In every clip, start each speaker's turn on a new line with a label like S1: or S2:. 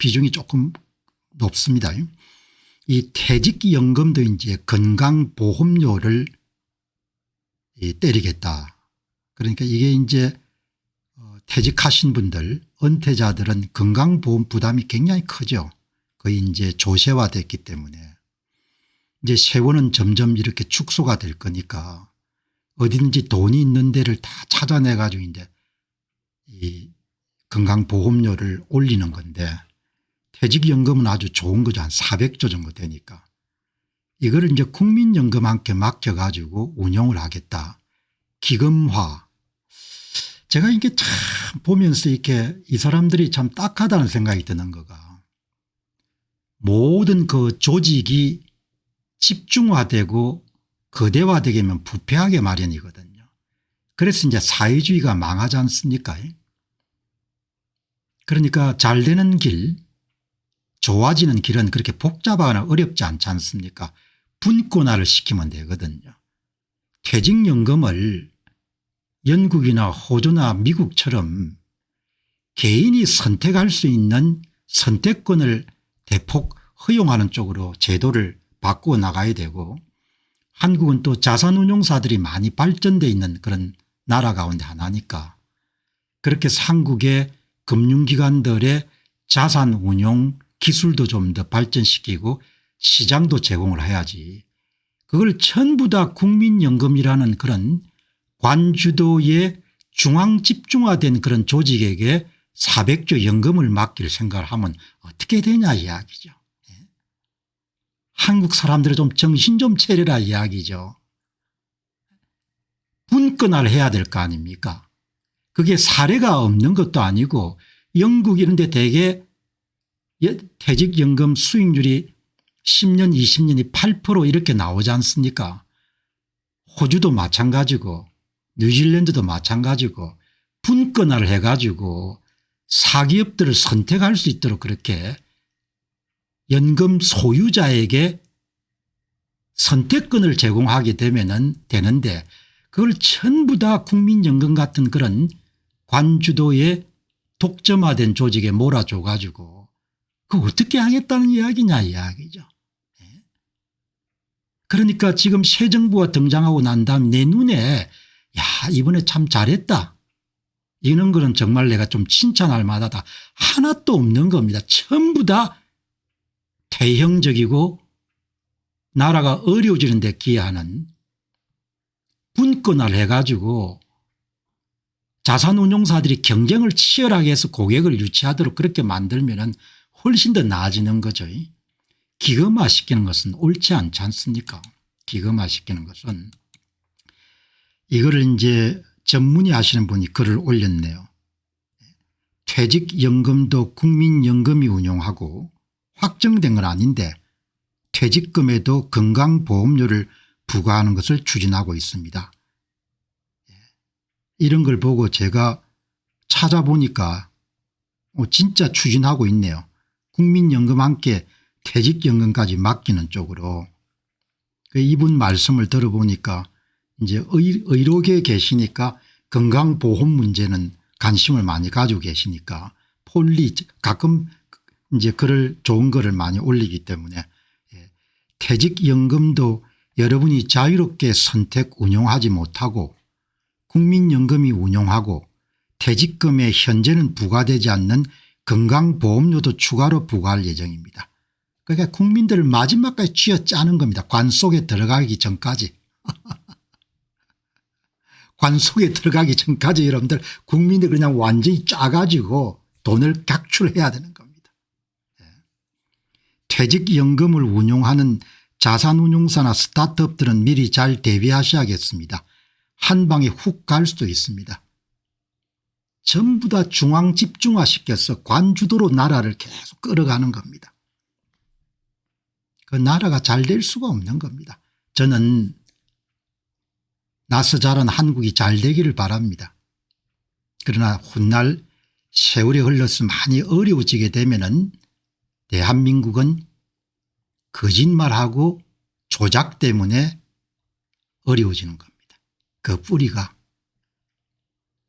S1: 비중이 조금 높습니다. 이 퇴직연금도 이제 건강보험료를 때리겠다. 그러니까 이게 이제 퇴직하신 분들 은퇴자들은 건강보험 부담이 굉장히 크죠. 거의 이제 조세화됐기 때문에 이제 세월은 점점 이렇게 축소가 될 거니까 어디든지 돈이 있는 데를 다 찾아내 가지고 이제 이 건강보험료를 올리는 건데 퇴직연금은 아주 좋은 거죠. 한 400조 정도 되니까 이거를 이제 국민연금 함께 맡겨 가지고 운용을 하겠다. 기금화. 제가 이게 참 보면서 이렇게 이 사람들이 참 딱하다는 생각이 드는 거가 모든 그 조직이 집중화되고 거대화되게 하면 부패하게 마련이거든요. 그래서 이제 사회주의가 망하지 않습니까? 그러니까 잘 되는 길, 좋아지는 길은 그렇게 복잡하거나 어렵지 않지 않습니까? 분권화를 시키면 되거든요. 퇴직연금을 영국이나 호주나 미국처럼 개인이 선택할 수 있는 선택권을 대폭 허용하는 쪽으로 제도를 바꾸어 나가야 되고 한국은 또 자산운용사들이 많이 발전되어 있는 그런 나라 가운데 하나니까 그렇게 한국의 금융기관들의 자산운용 기술도 좀 더 발전시키고 시장도 제공을 해야지 그걸 전부 다 국민연금이라는 그런 관주도의 중앙집중화된 그런 조직에게 400조 연금을 맡길 생각을 하면 어떻게 되냐 이야기죠. 한국 사람들은 좀 정신 좀 차리라 이야기죠. 분권화를 해야 될 거 아닙니까? 그게 사례가 없는 것도 아니고 영국 이런 데 대개 퇴직연금 수익률이 10년 20년이 8% 이렇게 나오지 않습니까? 호주도 마찬가지고 뉴질랜드도 마찬가지고 분권화를 해가지고 사기업들을 선택할 수 있도록 그렇게 연금 소유자에게 선택권을 제공하게 되면은 되는데 그걸 전부 다 국민연금 같은 그런 관주도의 독점화된 조직에 몰아줘 가지고 그거 어떻게 하겠다는 이야기냐 이야기죠. 그러니까 지금 새 정부가 등장하고 난 다음 내 눈에 야 이번에 참 잘했다. 이런 거는 정말 내가 좀 칭찬할 만하다. 하나도 없는 겁니다. 전부 다 대형적이고 나라가 어려워지는 데 기여하는 분권화를 해가지고 자산운용사들이 경쟁을 치열하게 해서 고객을 유치하도록 그렇게 만들면 훨씬 더 나아지는 거죠. 기금화시키는 것은 옳지 않지 않습니까? 기금화시키는 것은. 이거를 이제 전문의 하시는 분이 글을 올렸네요. 퇴직연금도 국민연금이 운용하고 확정된 건 아닌데 퇴직금에도 건강보험료를 부과하는 것을 추진하고 있습니다. 이런 걸 보고 제가 찾아보니까 진짜 추진하고 있네요. 국민연금 함께 퇴직연금까지 맡기는 쪽으로. 이분 말씀을 들어보니까 이제 의료계에 계시니까 건강보험 문제는 관심을 많이 가지고 계시니까 폴리 가끔 이제 글을 좋은 글을 많이 올리기 때문에 퇴직연금도 여러분이 자유롭게 선택 운용하지 못하고 국민연금이 운용하고 퇴직금에 현재는 부과되지 않는 건강보험료도 추가로 부과할 예정입니다. 그러니까 국민들을 마지막까지 쥐어짜는 겁니다. 관 속에 들어가기 전까지. 관 속에 들어가기 전까지 여러분들 국민들 그냥 완전히 짜가지고 돈을 각출해야 되는 겁니다. 퇴직연금을 운용하는 자산운용사나 스타트업들은 미리 잘 대비하셔야겠습니다. 한 방에 훅 갈 수도 있습니다. 전부 다 중앙 집중화시켜서 관주도로 나라를 계속 끌어가는 겁니다. 그 나라가 잘 될 수가 없는 겁니다. 저는 나서 자란 한국이 잘 되기를 바랍니다. 그러나 훗날 세월이 흘러서 많이 어려워지게 되면은 대한민국은 거짓말하고 조작 때문에 어려워지는 겁니다. 그 뿌리가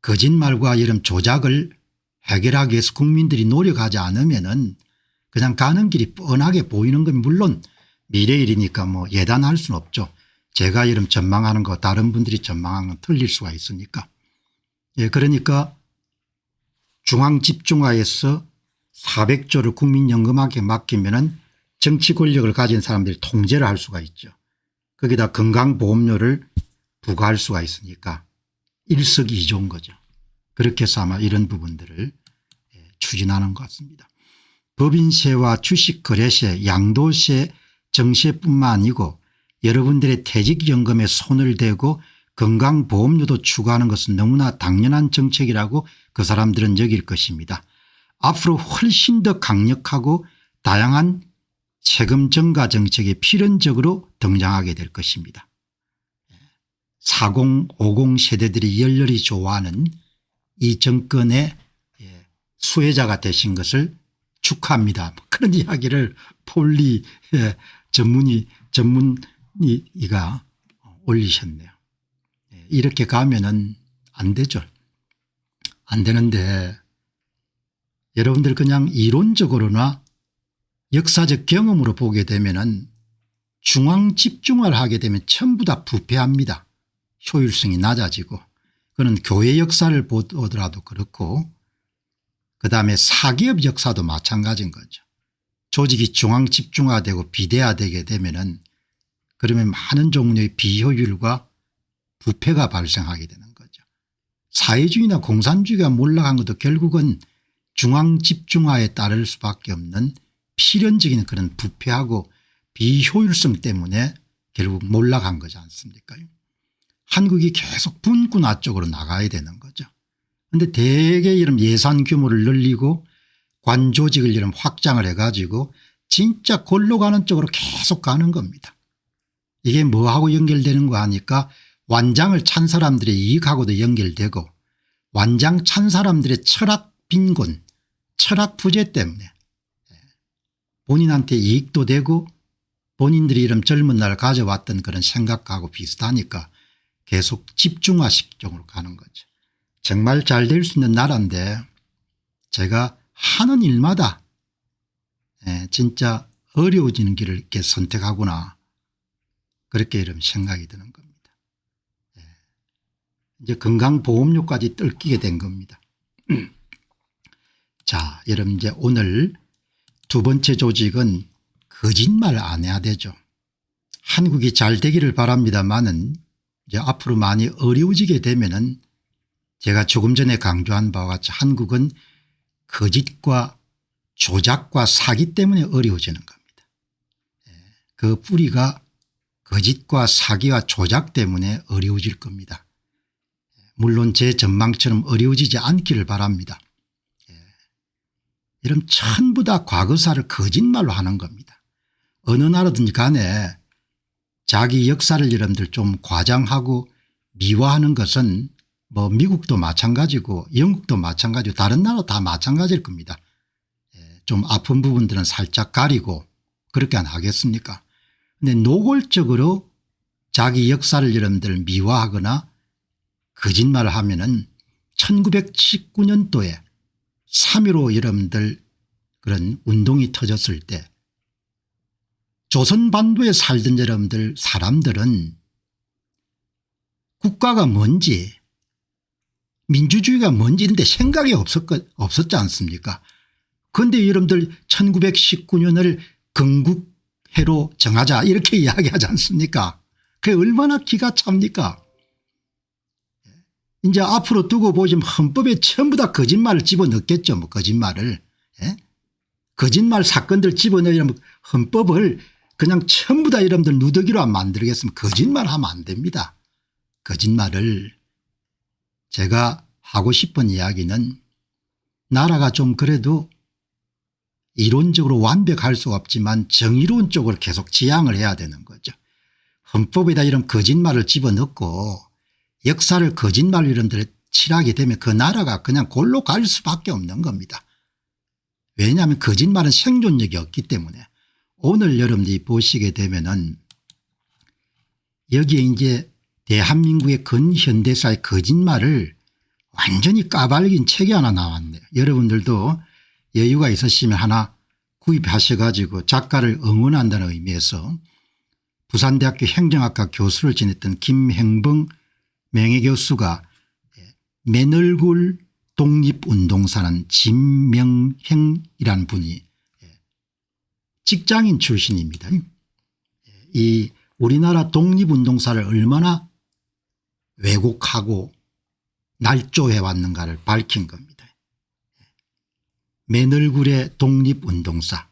S1: 거짓말과 이런 조작을 해결하기 위해서 국민들이 노력하지 않으면은 그냥 가는 길이 뻔하게 보이는 건 물론 미래일이니까 뭐 예단할 수는 없죠. 제가 이름 전망하는 거 다른 분들이 전망하는 건 틀릴 수가 있으니까. 예, 그러니까 중앙집중화에서 400조를 국민연금학에 맡기면은 정치 권력을 가진 사람들이 통제를 할 수가 있죠. 거기다 건강보험료를 부과할 수가 있으니까 일석이조인 거죠. 그렇게 해서 아마 이런 부분들을 추진하는 것 같습니다. 법인세와 주식거래세, 양도세, 정세뿐만 아니고 여러분들의 퇴직연금에 손을 대고 건강보험료도 추가하는 것은 너무나 당연한 정책이라고 그 사람들은 여길 것입니다. 앞으로 훨씬 더 강력하고 다양한 세금 증가 정책이 필연적으로 등장하게 될 것입니다. 40, 50 세대들이 열렬히 좋아하는 이 정권의 수혜자가 되신 것을 축하합니다. 그런 이야기를 폴리 전문의가 올리셨네요. 이렇게 가면은 안 되죠. 안 되는데 여러분들 그냥 이론적으로나 역사적 경험으로 보게 되면은 중앙 집중화를 하게 되면 전부 다 부패합니다. 효율성이 낮아지고 그는 교회 역사를 보더라도 그렇고 그다음에 사기업 역사도 마찬가지인 거죠. 조직이 중앙 집중화되고 비대화되게 되면은 그러면 많은 종류의 비효율과 부패가 발생하게 되는 거죠. 사회주의나 공산주의가 몰락한 것도 결국은 중앙 집중화에 따를 수밖에 없는 필연적인 그런 부패하고 비효율성 때문에 결국 몰락한 거지 않습니까? 한국이 계속 분권화 쪽으로 나가야 되는 거죠. 그런데 대개 이런 예산 규모를 늘리고 관조직을 이런 확장을 해가지고 진짜 골로 가는 쪽으로 계속 가는 겁니다. 이게 뭐하고 연결되는 거 하니까 완장을 찬 사람들의 이익하고도 연결되고 완장 찬 사람들의 철학 빈곤, 철학 부재 때문에 본인한테 이익도 되고 본인들이 이런 젊은 날 가져왔던 그런 생각하고 비슷하니까 계속 집중화식 쪽으로 가는 거죠. 정말 잘 될 수 있는 나라인데 제가 하는 일마다 진짜 어려워지는 길을 이렇게 선택하구나 그렇게 이런 생각이 드는 겁니다. 이제 건강보험료까지 뜯기게 된 겁니다. 자, 여러분 이제 오늘 두 번째 조직은 거짓말 안 해야 되죠. 한국이 잘 되기를 바랍니다만은 이제 앞으로 많이 어려워지게 되면은 제가 조금 전에 강조한 바와 같이 한국은 거짓과 조작과 사기 때문에 어려워지는 겁니다. 그 뿌리가 거짓과 사기와 조작 때문에 어려워질 겁니다. 물론 제 전망처럼 어려워지지 않기를 바랍니다. 이런 전부 다 과거사를 거짓말로 하는 겁니다. 어느 나라든지 간에 자기 역사를 여러분들 좀 과장하고 미화하는 것은 뭐 미국도 마찬가지고 영국도 마찬가지고 다른 나라 다 마찬가지일 겁니다. 좀 아픈 부분들은 살짝 가리고 그렇게 안 하겠습니까? 그런데 노골적으로 자기 역사를 여러분들 미화하거나 거짓말을 하면은 1919년도에 3.15 여러분들 그런 운동이 터졌을 때 조선반도에 살던 여러분들 사람들은 국가가 뭔지 민주주의가 뭔지 이런 데 생각이 없었지 않습니까? 그런데 여러분들 1919년을 건국해로 정하자 이렇게 이야기하지 않습니까? 그게 얼마나 기가 찹니까? 이제 앞으로 두고 보시면 헌법에 전부 다 거짓말을 집어넣겠죠. 뭐 거짓말을. 거짓말 사건들 집어넣으면 헌법을 그냥 전부 다 여러분들 누더기로 안 만들겠으면 거짓말 하면 안 됩니다. 거짓말을 제가 하고 싶은 이야기는 나라가 좀 그래도 이론적으로 완벽할 수 없지만 정의로운 쪽으로 계속 지향을 해야 되는 거죠. 헌법에다 이런 거짓말을 집어넣고 역사를 거짓말로 이런들 칠하게 되면 그 나라가 그냥 골로 갈 수밖에 없는 겁니다. 왜냐하면 거짓말은 생존력이 없기 때문에. 오늘 여러분들이 보시게 되면은 여기에 이제 대한민국의 근현대사의 거짓말을 완전히 까발린 책이 하나 나왔네요. 여러분들도 여유가 있으시면 하나 구입하셔가지고 작가를 응원한다는 의미에서 부산대학교 행정학과 교수를 지냈던 김행봉 명예교수가 맨얼굴 독립운동사는 진명행이라는 분이 직장인 출신입니다. 이 우리나라 독립운동사를 얼마나 왜곡하고 날조해 왔는가를 밝힌 겁니다. 맨얼굴의 독립운동사.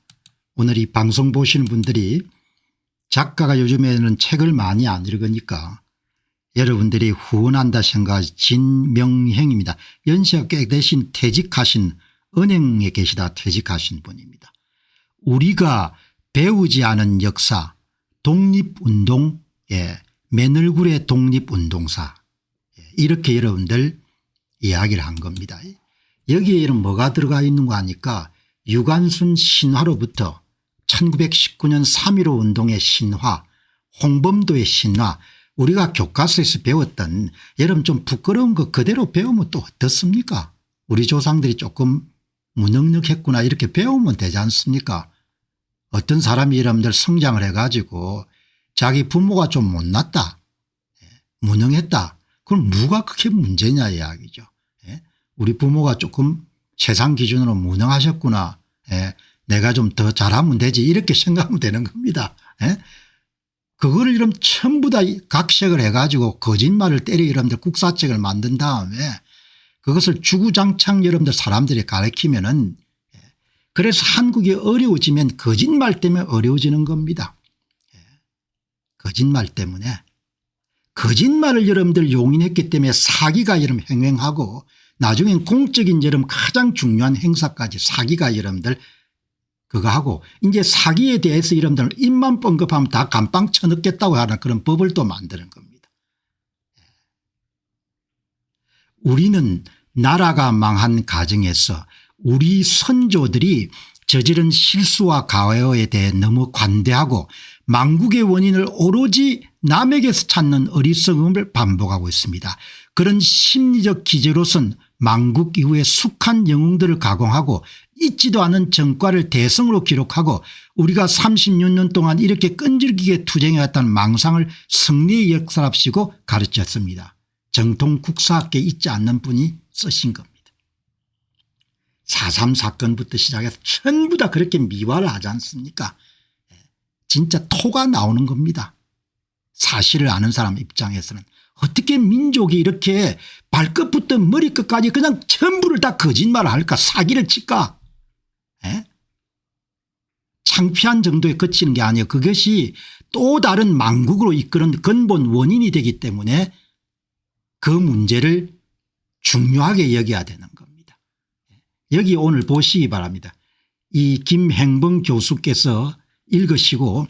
S1: 오늘 이 방송 보시는 분들이 작가가 요즘에는 책을 많이 안 읽으니까 여러분들이 후원한다 생각하지 진명행입니다. 연세가 꽤 되신 퇴직하신 은행에 계시다 퇴직하신 분입니다. 우리가 배우지 않은 역사 독립운동 맨얼굴의 독립운동사 이렇게 여러분들 이야기를 한 겁니다. 여기에 뭐가 들어가 있는 거 아니까 유관순 신화로부터 1919년 3.15 운동의 신화 홍범도의 신화 우리가 교과서에서 배웠던 여러분 좀 부끄러운 거 그대로 배우면 또 어떻습니까? 우리 조상들이 조금 무능력했구나 이렇게 배우면 되지 않습니까? 어떤 사람이 여러분들 성장을 해가지고 자기 부모가 좀 못났다 무능했다 그럼 누가 그렇게 문제냐 이야기죠. 우리 부모가 조금 세상 기준으로 무능하셨구나 내가 좀 더 잘하면 되지 이렇게 생각하면 되는 겁니다. 그거를 여러분 전부 다 각색을 해가지고 거짓말을 때려 여러분들 국사책을 만든 다음에 그것을 주구장창 여러분들 사람들이 가르치면은 그래서 한국이 어려워지면 거짓말 때문에 어려워지는 겁니다. 거짓말 때문에 거짓말을 여러분들 용인했기 때문에 사기가 여러분 횡행하고 나중엔 공적인 여러분 가장 중요한 행사까지 사기가 여러분들 그거 하고 이제 사기에 대해서 여러분들 입만 뻥긋하면 다 감빵 쳐넣겠다고 하는 그런 법을 또 만드는 겁니다. 우리는 나라가 망한 가정에서 우리 선조들이 저지른 실수와 가해에 대해 너무 관대하고 망국의 원인을 오로지 남에게서 찾는 어리석음을 반복하고 있습니다. 그런 심리적 기제로선 망국 이후에 숙한 영웅들을 가공하고 잊지도 않은 전과를 대성으로 기록하고 우리가 36년 동안 이렇게 끈질기게 투쟁해왔다는 망상을 승리의 역사랍시고 가르쳤습니다. 정통 국사학계에 있지 않는 분이 쓰신 겁니다. 4.3 사건부터 시작해서 전부 다 그렇게 미화를 하지 않습니까? 진짜 토가 나오는 겁니다. 사실을 아는 사람 입장에서는 어떻게 민족이 이렇게 발끝부터 머리끝까지 그냥 전부를 다 거짓말을 할까 사기를 칠까 창피한 정도에 그치는 게 아니에요. 그것이 또 다른 망국으로 이끄는 근본 원인이 되기 때문에 그 문제를 중요하게 여겨야 되는 겁니다. 여기 오늘 보시기 바랍니다. 이 김행봉 교수께서 읽으시고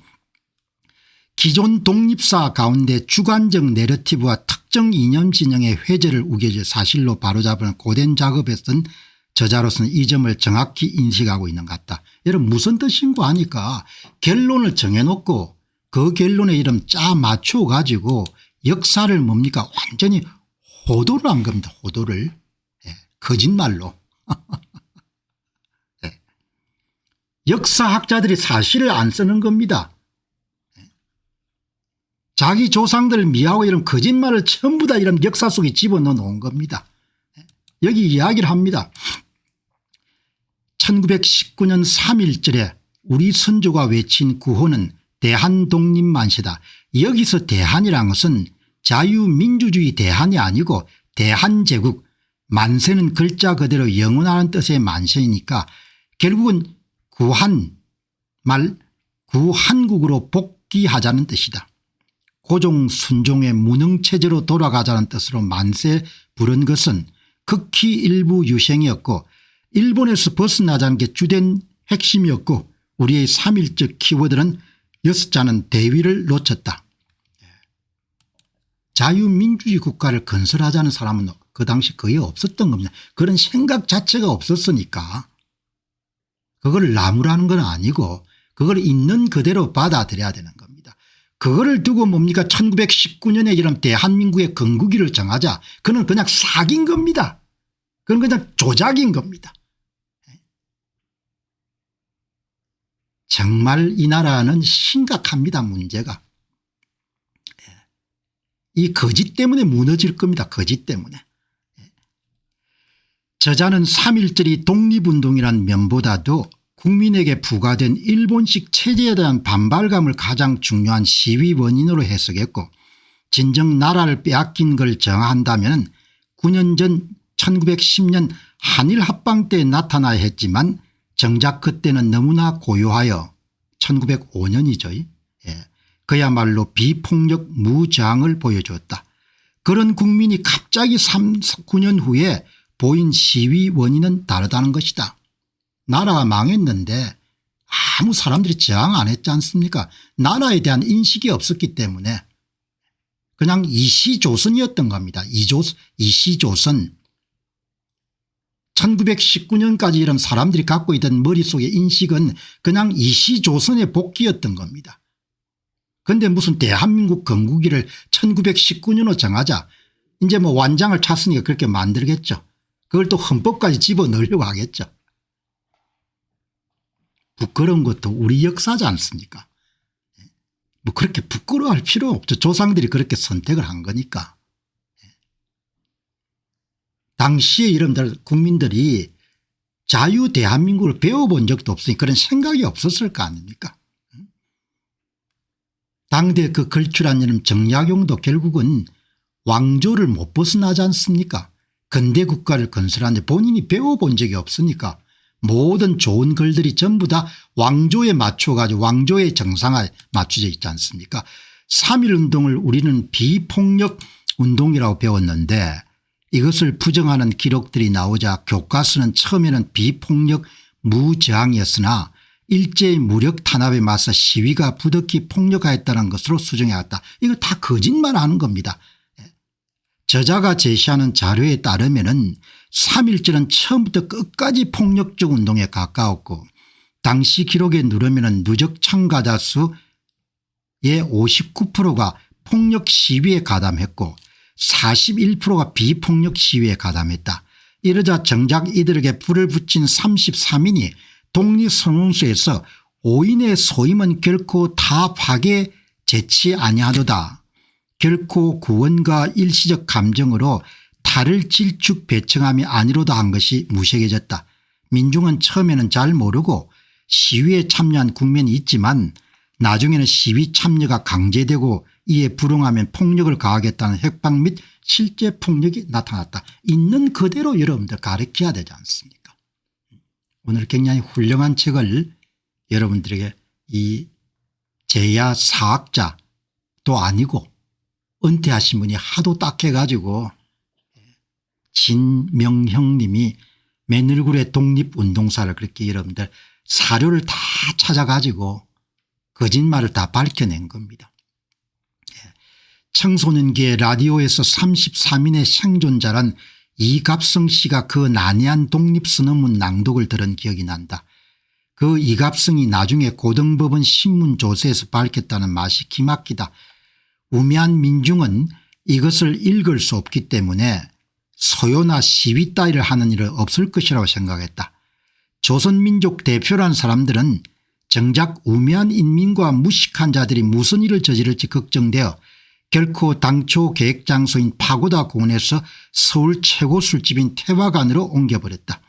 S1: 기존 독립사 가운데 주관적 내러티브와 특정 이념 진영의 회절을 우겨질 사실로 바로잡은 고된 작업에 쓴 저자로서는 이 점을 정확히 인식하고 있는 것 같다. 여러분 무슨 뜻인고 하니까 결론을 정해놓고 그 결론에 이름 짜 맞춰 가지고 역사를 뭡니까 완전히 호도를 한 겁니다. 호도를 거짓말로. 역사학자들이 사실을 안 쓰는 겁니다. 자기 조상들을 미하고 이런 거짓말을 전부 다 이런 역사 속에 집어넣어 놓은 겁니다. 여기 이야기를 합니다. 1919년 3.1절에 우리 선조가 외친 구호는 대한독립만세다. 여기서 대한이라는 것은 자유민주주의 대한이 아니고 대한제국 만세는 글자 그대로 영원하는 뜻의 만세이니까 결국은 구한국으로 복귀하자는 뜻이다. 고종 순종의 무능체제로 돌아가자는 뜻으로 만세 부른 것은 극히 일부 유행이었고 일본에서 벗어나자는 게 주된 핵심이었고 우리의 3.1절 키워드는 6자는 대위를 놓쳤다. 자유민주주의 국가를 건설하자는 사람은 그 당시 거의 없었던 겁니다. 그런 생각 자체가 없었으니까 그걸 나무라는 건 아니고 그걸 있는 그대로 받아들여야 되는 겁니다. 그거를 두고 뭡니까 1919년에 이런 대한민국의 건국일을 정하자. 그건 그냥 사기인 겁니다. 그건 그냥 조작인 겁니다. 정말 이 나라는 심각합니다. 문제가. 이 거짓 때문에 무너질 겁니다. 거짓 때문에. 저자는 3.1절이 독립운동이란 면보다도 국민에게 부과된 일본식 체제에 대한 반발감을 가장 중요한 시위 원인으로 해석했고, 진정 나라를 빼앗긴 걸 정한다면 9년 전 1910년 한일 합방 때 나타나야 했지만 정작 그때는 너무나 고요하여 1905년이죠. 그야말로 비폭력 무장을 보여주었다. 그런 국민이 갑자기 9년 후에 보인 시위 원인은 다르다는 것이다. 나라가 망했는데 아무 사람들이 저항 안 했지 않습니까? 나라에 대한 인식이 없었기 때문에 그냥 이시조선이었던 겁니다. 이시조선. 1919년까지 이런 사람들이 갖고 있던 머릿속의 인식은 그냥 이시조선의 복귀였던 겁니다. 그런데 무슨 대한민국 건국일을 1919년으로 정하자 이제 뭐 완장을 찼으니까 그렇게 만들겠죠. 그걸 또 헌법까지 집어넣으려고 하겠죠. 부끄러운 것도 우리 역사지 않습니까? 뭐 그렇게 부끄러워할 필요 없죠. 조상들이 그렇게 선택을 한 거니까. 당시에 이런 국민들이 자유 대한민국을 배워본 적도 없으니 그런 생각이 없었을 거 아닙니까? 당대 그 걸출한 이름 정약용도 결국은 왕조를 못 벗어나지 않습니까? 근대 국가를 건설하는데 본인이 배워본 적이 없으니까 모든 좋은 글들이 전부 다 왕조에 맞춰가지고 왕조의 정상화에 맞춰져 있지 않습니까? 3.1운동을 우리는 비폭력 운동이라고 배웠는데 이것을 부정하는 기록들이 나오자 교과서는 처음에는 비폭력 무저항이었으나 일제의 무력 탄압에 맞서 시위가 부득이 폭력화했다는 것으로 수정해왔다. 이거 다 거짓말하는 겁니다. 저자가 제시하는 자료에 따르면 3.1절은 처음부터 끝까지 폭력적 운동에 가까웠고 당시 기록에 누르면 누적 참가자 수의 59%가 폭력 시위에 가담했고 41%가 비폭력 시위에 가담했다. 이러자 정작 이들에게 불을 붙인 33인이 독립선언서에서 5인의 소임은 결코 다 파괴 제치 아니하도다. 결코 구원과 일시적 감정으로 탈을 질축 배척함이 아니로다 한 것이 무색해졌다. 민중은 처음에는 잘 모르고 시위에 참여한 국면이 있지만 나중에는 시위 참여가 강제되고 이에 불응하면 폭력을 가하겠다는 협박 및 실제 폭력이 나타났다. 있는 그대로 여러분들 가르쳐야 되지 않습니까? 오늘 굉장히 훌륭한 책을 여러분들에게 이 제야 사학자도 아니고 은퇴하신 분이 하도 딱해가지고 진명형 님이 맨얼굴의 독립운동사를 그렇게 여러분들 사료를 다 찾아가지고 거짓말을 다 밝혀낸 겁니다. 청소년기에 라디오에서 33인의 생존자란 이갑성 씨가 그 난해한 독립선언문 낭독을 들은 기억이 난다. 그 이갑성이 나중에 고등법원 신문조서에서 밝혔다는 맛이 기막히다. 우매한 민중은 이것을 읽을 수 없기 때문에 소요나 시위 따위를 하는 일은 없을 것이라고 생각했다. 조선민족 대표라는 사람들은 정작 우매한 인민과 무식한 자들이 무슨 일을 저지를지 걱정되어 결코 당초 계획 장소인 파고다 공원에서 서울 최고 술집인 태화관으로 옮겨버렸다.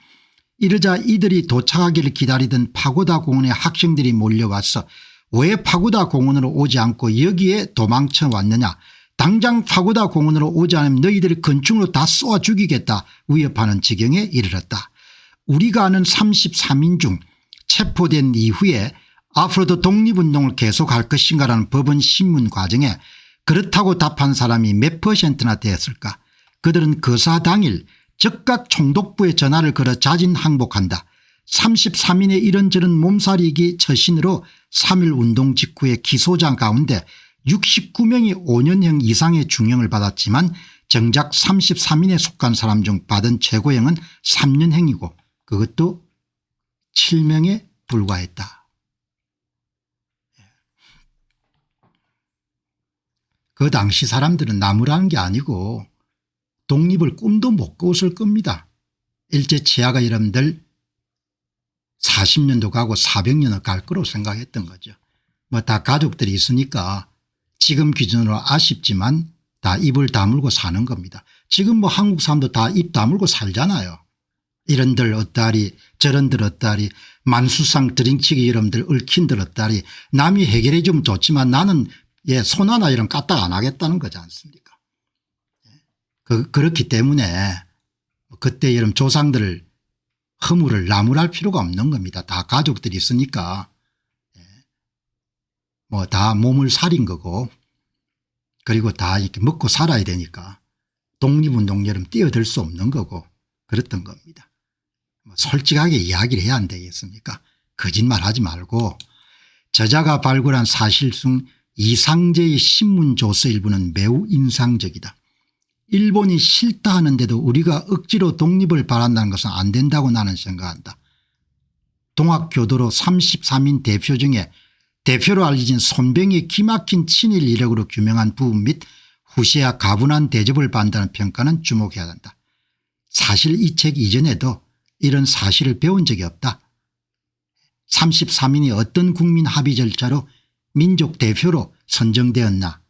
S1: 이러자 이들이 도착하기를 기다리던 파고다 공원에 학생들이 몰려와서 왜 파고다 공원으로 오지 않고 여기에 도망쳐 왔느냐, 당장 파고다 공원으로 오지 않으면 너희들이 건축으로 다 쏘아 죽이겠다 위협하는 지경에 이르렀다. 우리가 아는 33인 중 체포된 이후에 앞으로도 독립운동을 계속할 것인가라는 법원 신문 과정에 그렇다고 답한 사람이 몇 %나 되었을까. 그들은 거사 당일 즉각 총독부에 전화를 걸어 자진 항복한다. 33인의 이런저런 몸살이기 처신으로 3.1 운동 직후에 기소자 가운데 69명이 5년형 이상의 중형을 받았지만 정작 33인에 속한 사람 중 받은 최고형은 3년형이고 그것도 7명에 불과했다. 그 당시 사람들은 나무라는 게 아니고 독립을 꿈도 못 꿔었을 겁니다. 일제 치하가 여러분들 40년도 가고 400년을 갈 거로 생각했던 거죠. 뭐 다 가족들이 있으니까 지금 기준으로 아쉽지만 다 입을 다물고 사는 겁니다. 지금 뭐 한국 사람도 다 입 다물고 살잖아요. 이런들 어따리 저런들 어따리 만수상 드링치기 이름들 얽힌들 어따리 남이 해결해 주면 좋지만 나는 손 하나 이런 까딱 안 하겠다는 거지 않습니까? 그렇기 때문에 그때 이런 조상들 허물을 나무랄 필요가 없는 겁니다. 다 가족들이 있으니까 뭐 다 몸을 사린 거고 그리고 다 이렇게 먹고 살아야 되니까 독립운동처럼 뛰어들 수 없는 거고 그랬던 겁니다. 솔직하게 이야기를 해야 안 되겠습니까? 거짓말하지 말고 저자가 발굴한 사실 중 이상재의 신문조서 일부는 매우 인상적이다. 일본이 싫다 하는데도 우리가 억지로 독립을 바란다는 것은 안 된다고 나는 생각한다. 동학교도로 33인 대표 중에 대표로 알려진 손병의 기막힌 친일 이력으로 규명한 부분 및 후시와 가분한 대접을 받는다는 평가는 주목해야 한다. 사실 이 책 이전에도 이런 사실을 배운 적이 없다. 33인이 어떤 국민 합의 절차로 민족 대표로 선정되었나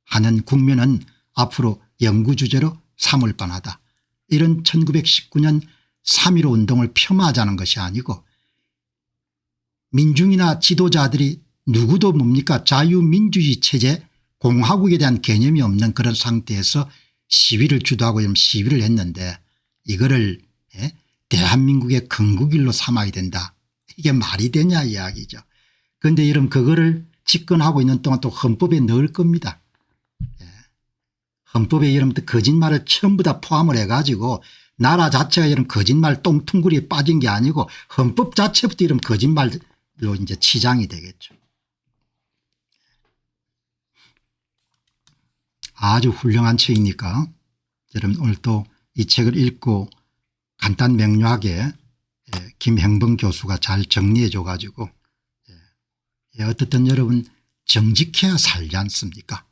S1: 하는 국면은 앞으로 연구 주제로 삼을 뻔하다. 이런 1919년 3.15 운동을 폄하하자는 것이 아니고 민중이나 지도자들이 누구도 뭡니까 자유민주주의 체제 공화국에 대한 개념이 없는 그런 상태에서 시위를 주도하고 시위를 했는데 이거를 대한민국의 건국일로 삼아야 된다. 이게 말이 되냐 이야기죠. 그런데 이런 그거를 집권하고 있는 동안 또 헌법에 넣을 겁니다. 헌법에 이런 거짓말을 전부 다 포함을 해가지고 나라 자체가 이런 거짓말 똥퉁구리에 빠진 게 아니고 헌법 자체부터 이런 거짓말로 이제 치장이 되겠죠. 아주 훌륭한 책이니까 여러분 오늘 또 이 책을 읽고 간단 명료하게 김행봉 교수가 잘 정리해 줘 가지고 어떻든 여러분 정직해야 살지 않습니까?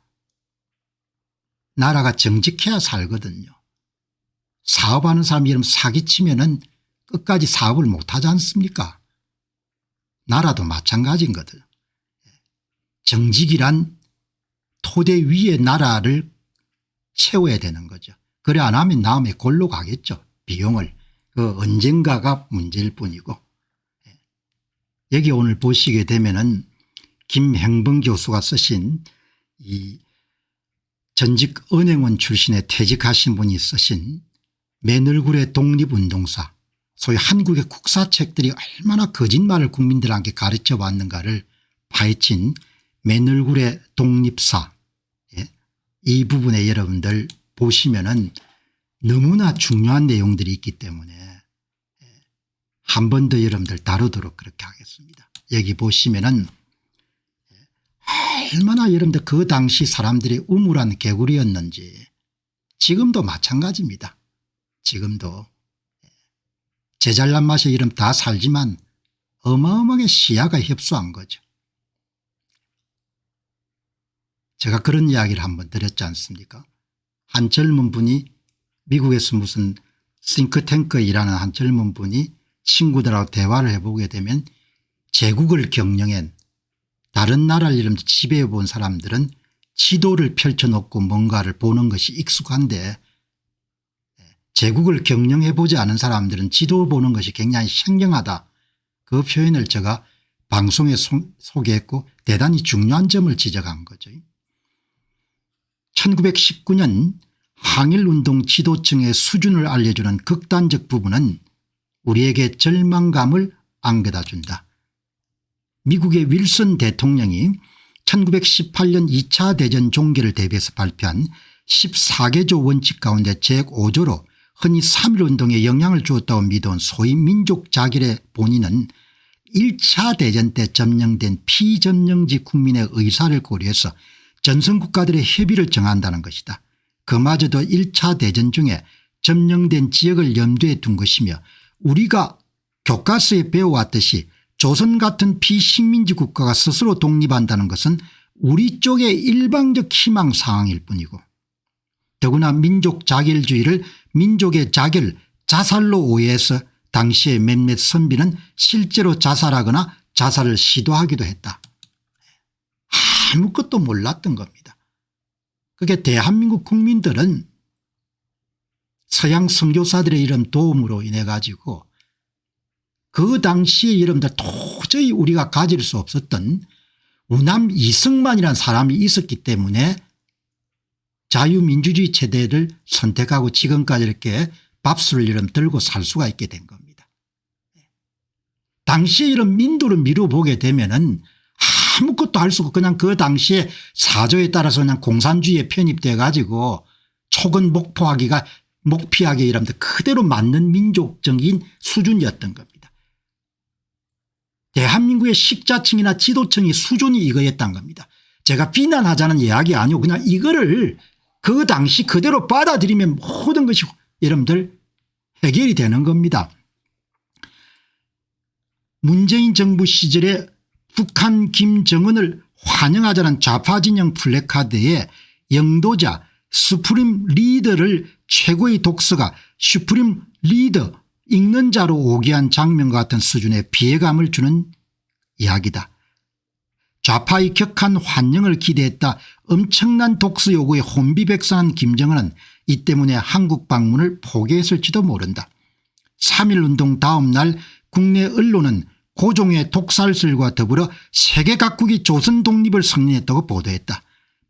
S1: 나라가 정직해야 살거든요. 사업하는 사람이 이러면 사기치면은 끝까지 사업을 못하지 않습니까? 나라도 마찬가지인 거든. 정직이란 토대 위에 나라를 세워야 되는 거죠. 그래 안 하면 다음에 골로 가겠죠. 비용을. 그 언젠가가 문제일 뿐이고. 여기 오늘 보시게 되면은 김행봉 교수가 쓰신 이 전직 은행원 출신의 퇴직하신 분이 쓰신 맨얼굴의 독립운동사 소위 한국의 국사책들이 얼마나 거짓말을 국민들에게 가르쳐 왔는가를 파헤친 맨얼굴의 독립사 이 부분에 여러분들 보시면은 너무나 중요한 내용들이 있기 때문에 한 번 더 여러분들 다루도록 그렇게 하겠습니다. 여기 보시면은 얼마나 여러분들 그 당시 사람들이 우물한 개구리였는지 지금도 마찬가지입니다. 지금도 제 잘난 맛에 이름 다 살지만 어마어마하게 시야가 협소한 거죠. 제가 그런 이야기를 한번 드렸지 않습니까? 한 젊은 분이 미국에서 무슨 싱크탱크에 일하는 한 젊은 분이 친구들하고 대화를 해보게 되면 제국을 경영한 다른 나라를 이름 지배해 본 사람들은 지도를 펼쳐놓고 뭔가를 보는 것이 익숙한데 제국을 경영해 보지 않은 사람들은 지도를 보는 것이 굉장히 생경하다. 그 표현을 제가 방송에 소개했고 대단히 중요한 점을 지적한 거죠. 1919년 항일운동 지도층의 수준을 알려주는 극단적 부분은 우리에게 절망감을 안겨다 준다. 미국의 윌슨 대통령이 1918년 2차 대전 종결을 대비해서 발표한 14개조 원칙 가운데 제5조로 흔히 3.1운동에 영향을 주었다고 믿어온 소위 민족 자결의 본인은 1차 대전 때 점령된 피점령지 국민의 의사를 고려해서 전선국가들의 협의를 정한다는 것이다. 그마저도 1차 대전 중에 점령된 지역을 염두에 둔 것이며 우리가 교과서에 배워왔듯이 조선 같은 피식민지 국가가 스스로 독립한다는 것은 우리 쪽의 일방적 희망 상황일 뿐이고 더구나 민족 자결주의를 민족의 자결 자살로 오해해서 당시에 몇몇 선비는 실제로 자살하거나 자살을 시도하기도 했다. 아무것도 몰랐던 겁니다. 그게 대한민국 국민들은 서양 선교사들의 이런 도움으로 인해 가지고 그 당시에 여러분들 도저히 우리가 가질 수 없었던 우남 이승만이라는 사람이 있었기 때문에 자유민주주의 체제를 선택하고 지금까지 이렇게 밥술을 이런 들고 살 수가 있게 된 겁니다. 당시에 이런 민도를 미뤄보게 되면은 아무것도 할 수 없고 그냥 그 당시에 사조에 따라서 그냥 공산주의에 편입돼 가지고 촉은 목피하게 이랍니다. 그대로 맞는 민족적인 수준이었던 겁니다. 대한민국의 식자층이나 지도층의 수준이 이거였던 겁니다. 제가 비난하자는 이야기 아니고 그냥 이거를 그 당시 그대로 받아들이면 모든 것이 여러분들 해결이 되는 겁니다. 문재인 정부 시절에 북한 김정은을 환영하자는 좌파 진영 플래카드에 영도자 수프림 리더를 최고의 독서가 슈프림 리더 읽는 자로 오게한 장면과 같은 수준의 피해감을 주는 이야기다. 좌파의 격한 환영을 기대했다. 엄청난 독서 요구에 혼비백산한 김정은은 이 때문에 한국 방문을 포기했을지도 모른다. 3.1운동 다음 날 국내 언론은 고종의 독살설과 더불어 세계 각국이 조선 독립을 승리했다고 보도했다.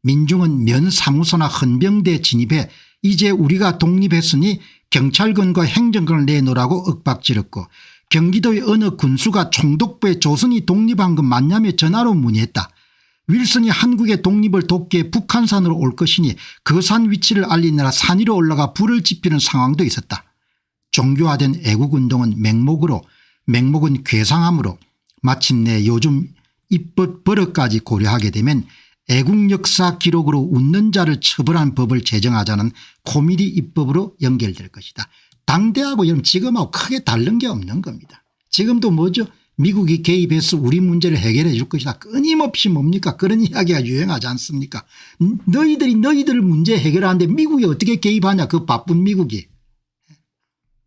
S1: 민중은 면사무소나 헌병대에 진입해 이제 우리가 독립했으니 경찰권과 행정권을 내놓으라고 윽박지렀고 경기도의 어느 군수가 총독부에 조선이 독립한 것 맞냐며 전화로 문의했다. 윌슨이 한국의 독립을 돕기에 북한산으로 올 것이니 그 산 위치를 알리느라 산 위로 올라가 불을 지피는 상황도 있었다. 종교화된 애국운동은 맹목은 괴상함으로 마침내 요즘 입법 버릇까지 고려하게 되면 애국 역사 기록으로 웃는 자를 처벌한 법을 제정하자는 코미디 입법으로 연결될 것이다. 당대하고 지금하고 크게 다른 게 없는 겁니다. 지금도 뭐죠? 미국이 개입해서 우리 문제를 해결해 줄 것이다. 끊임없이 뭡니까? 그런 이야기가 유행하지 않습니까? 너희들 문제 해결하는데 미국이 어떻게 개입하냐? 그 바쁜 미국이.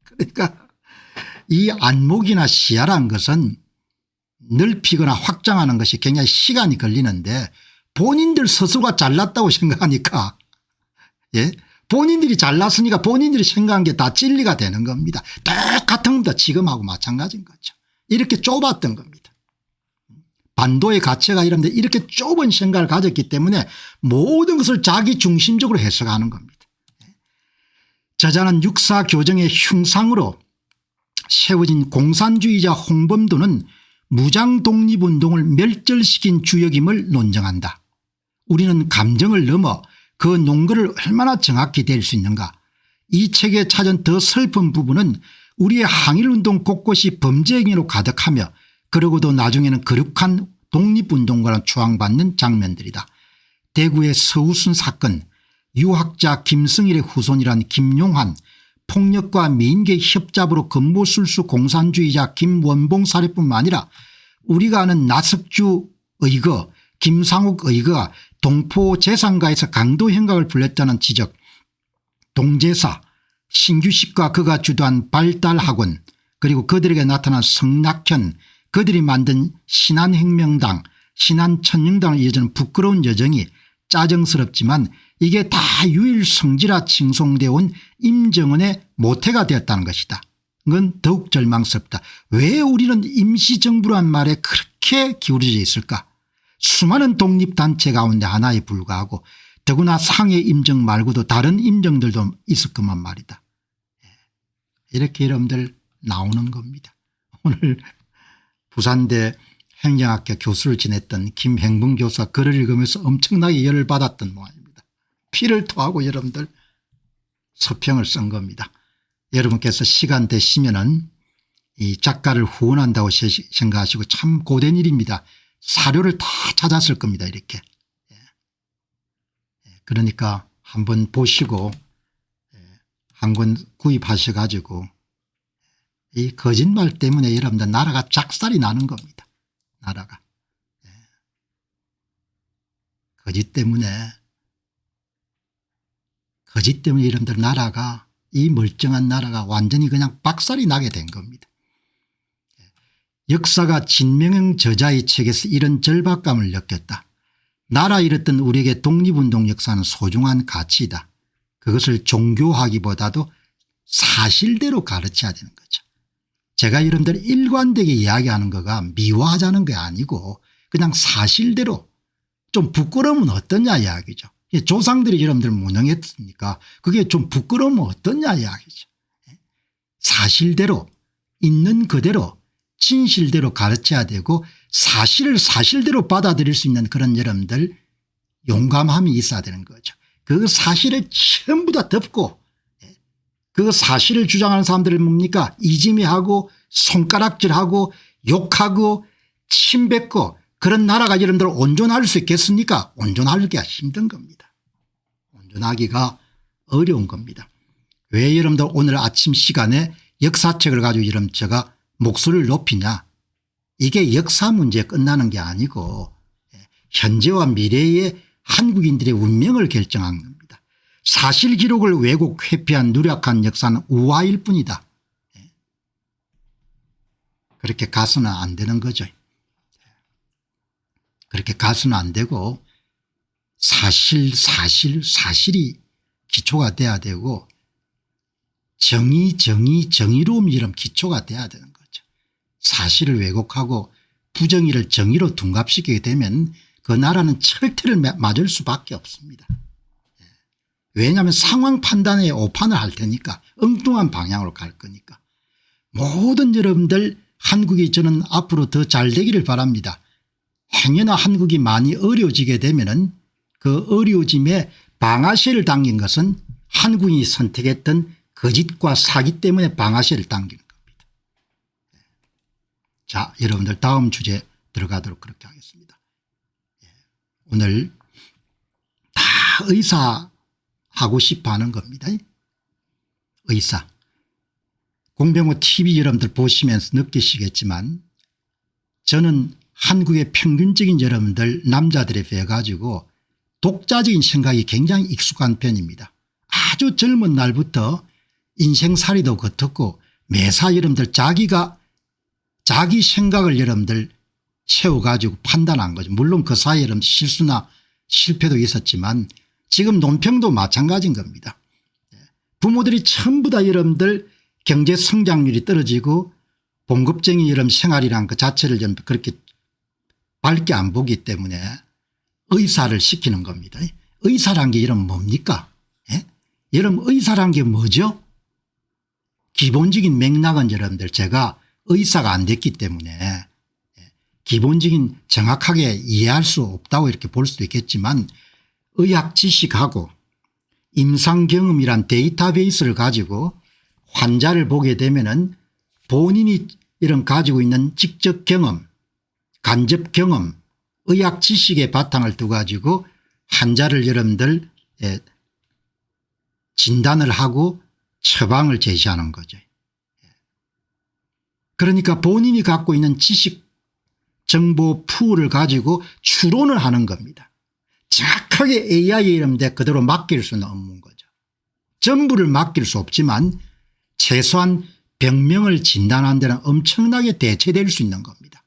S1: 그러니까 이 안목이나 시야란 것은 넓히거나 확장하는 것이 굉장히 시간이 걸리는데 본인들 스스로가 잘났다고 생각하니까 예? 본인들이 잘났으니까 본인들이 생각한 게 다 진리가 되는 겁니다. 똑같은 겁니다. 지금하고 마찬가지인 거죠. 이렇게 좁았던 겁니다. 반도의 가치가 이런데 이렇게 좁은 생각을 가졌기 때문에 모든 것을 자기 중심적으로 해석하는 겁니다. 저자는 육사 교정의 흉상으로 세워진 공산주의자 홍범도는 무장 독립운동을 멸절시킨 주역임을 논정한다. 우리는 감정을 넘어 그 논거를 얼마나 정확히 될 수 있는가. 이 책에 찾은 더 슬픈 부분은 우리의 항일운동 곳곳이 범죄 행위로 가득하며 그러고도 나중에는 거룩한 독립운동가로 추앙받는 장면들이다. 대구의 서우순 사건, 유학자 김승일의 후손이란 김용환, 폭력과 민계 협잡으로 건보술수 공산주의자 김원봉 사례뿐만 아니라 우리가 아는 나석주 의거, 김상욱 의거가 동포재산가에서 강도 행각을 불렸다는 지적, 동제사, 신규식과 그가 주도한 발달학원 그리고 그들에게 나타난 성낙현, 그들이 만든 신한혁명당, 신한천령당을 이어지는 부끄러운 여정이 짜증스럽지만 이게 다 유일성지라 칭송되어 온 임정은의 모태가 되었다는 것이다. 그건 더욱 절망스럽다. 왜 우리는 임시정부란 말에 그렇게 기울어져 있을까? 수많은 독립단체 가운데 하나에 불과하고 더구나 상해 임정 말고도 다른 임정들도 있을 것만 말이다. 이렇게 여러분들 나오는 겁니다. 오늘 부산대 행정학교 교수를 지냈던 김행봉 교수가 글을 읽으면서 엄청나게 열을 받았던 모양입니다. 피를 토하고 여러분들 서평을 쓴 겁니다. 여러분께서 시간 되시면은 이 작가를 후원한다고 생각하시고 참 고된 일입니다. 사료를 다 찾았을 겁니다. 이렇게. 그러니까 한번 보시고 한 권 구입하셔 가지고 이 거짓말 때문에 여러분들 나라가 작살이 나는 겁니다. 나라가. 거짓 때문에 여러분들 나라가 이 멀쩡한 나라가 완전히 그냥 박살이 나게 된 겁니다. 역사가 진명영 저자의 책에서 이런 절박감을 느꼈다. 나라 잃었던 우리에게 독립운동 역사는 소중한 가치이다. 그것을 종교하기보다도 사실대로 가르쳐야 되는 거죠. 제가 여러분들 일관되게 이야기하는 거가 미화하자는 게 아니고 그냥 사실대로 좀 부끄러우면 어떠냐 이야기죠. 조상들이 여러분들 무능했으니까 그게 좀 부끄러우면 어떠냐 이야기죠. 사실대로 있는 그대로 진실대로 가르쳐야 되고 사실을 사실대로 받아들일 수 있는 그런 여러분들 용감함이 있어야 되는 거죠. 그 사실을 전부 다 덮고 그 사실을 주장하는 사람들을 뭡니까 이지매하고 손가락질하고 욕하고 침뱉고 그런 나라가 여러분들 온전할 수 있겠습니까? 온전하기가 힘든 겁니다. 온전하기가 어려운 겁니다. 왜 여러분들 오늘 아침 시간에 역사책을 가지고 여러분 제가 목소리를 높이냐. 이게 역사 문제에 끝나는 게 아니고 현재와 미래의 한국인들의 운명을 결정한 겁니다. 사실 기록을 왜곡 회피한 누락한 역사는 우화일 뿐이다. 그렇게 가서는 안 되는 거죠. 그렇게 가서는 안 되고 사실이 기초가 돼야 되고 정의로움이 이런 기초가 돼야 되는 거죠. 사실을 왜곡하고 부정의를 정의로 둔갑시키게 되면 그 나라는 철퇴를 맞을 수밖에 없습니다. 왜냐하면 상황 판단에 오판을 할 테니까 엉뚱한 방향으로 갈 거니까. 모든 여러분들 한국이 저는 앞으로 더 잘 되기를 바랍니다. 행여나 한국이 많이 어려워지게 되면은 그 어려워짐에 방아쇠를 당긴 것은 한국이 선택했던 거짓과 사기 때문에 방아쇠를 당기는 겁니다. 자, 여러분들 다음 주제 들어가도록 그렇게 하겠습니다. 오늘 다 의사하고 싶어 하는 겁니다. 의사. 공병호 TV 여러분들 보시면서 느끼시겠지만 저는 한국의 평균적인 여러분들 남자들에 비해 가지고 독자적인 생각이 굉장히 익숙한 편입니다. 아주 젊은 날부터 인생살이도 겉었고 매사 여러분들 자기 생각을 여러분들 채워가지고 판단한 거죠. 물론 그 사이에 여러분 실수나 실패도 있었지만 지금 논평도 마찬가지인 겁니다. 부모들이 전부 다 여러분들 경제 성장률이 떨어지고 봉급쟁이 여러분 생활이란 그 자체를 좀 그렇게 밝게 안 보기 때문에 의사를 시키는 겁니다. 의사란 게 여러분 뭡니까? 여러분 의사란 게 뭐죠? 기본적인 맥락은 여러분들 제가 의사가 안 됐기 때문에 기본적인 정확하게 이해할 수 없다고 이렇게 볼 수도 있겠지만 의학 지식하고 임상 경험이란 데이터베이스를 가지고 환자를 보게 되면은 본인이 이런 가지고 있는 직접 경험 간접 경험 의학 지식의 바탕을 두 가지고 환자를 여러분들 진단을 하고 처방을 제시하는 거죠. 그러니까 본인이 갖고 있는 지식 정보 풀을 가지고 추론을 하는 겁니다. 정확하게 AI에 여러분들 그대로 맡길 수는 없는 거죠. 전부를 맡길 수 없지만 최소한 병명을 진단하는 데는 엄청나게 대체될 수 있는 겁니다.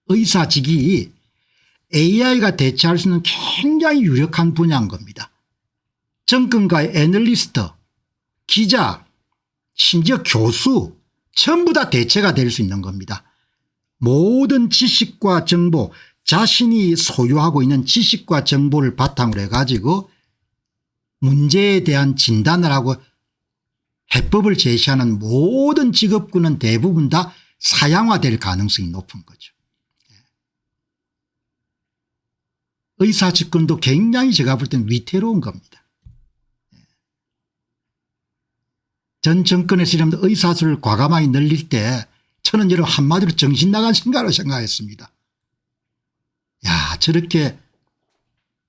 S1: 의사직이 AI가 대체할 수 있는 굉장히 유력한 분야인 겁니다. 정권가의 애널리스트, 기자, 심지어 교수 전부 다 대체가 될 수 있는 겁니다. 모든 지식과 정보 자신이 소유하고 있는 지식과 정보를 바탕으로 해가지고 문제에 대한 진단을 하고 해법을 제시하는 모든 직업군은 대부분 다 사양화될 가능성이 높은 거죠. 의사 직군도 굉장히 제가 볼 때는 위태로운 겁니다. 전 정권에서 이런 의사수를 과감하게 늘릴 때 저는 여러분 한마디로 정신 나간 생각으로 생각했습니다. 야, 저렇게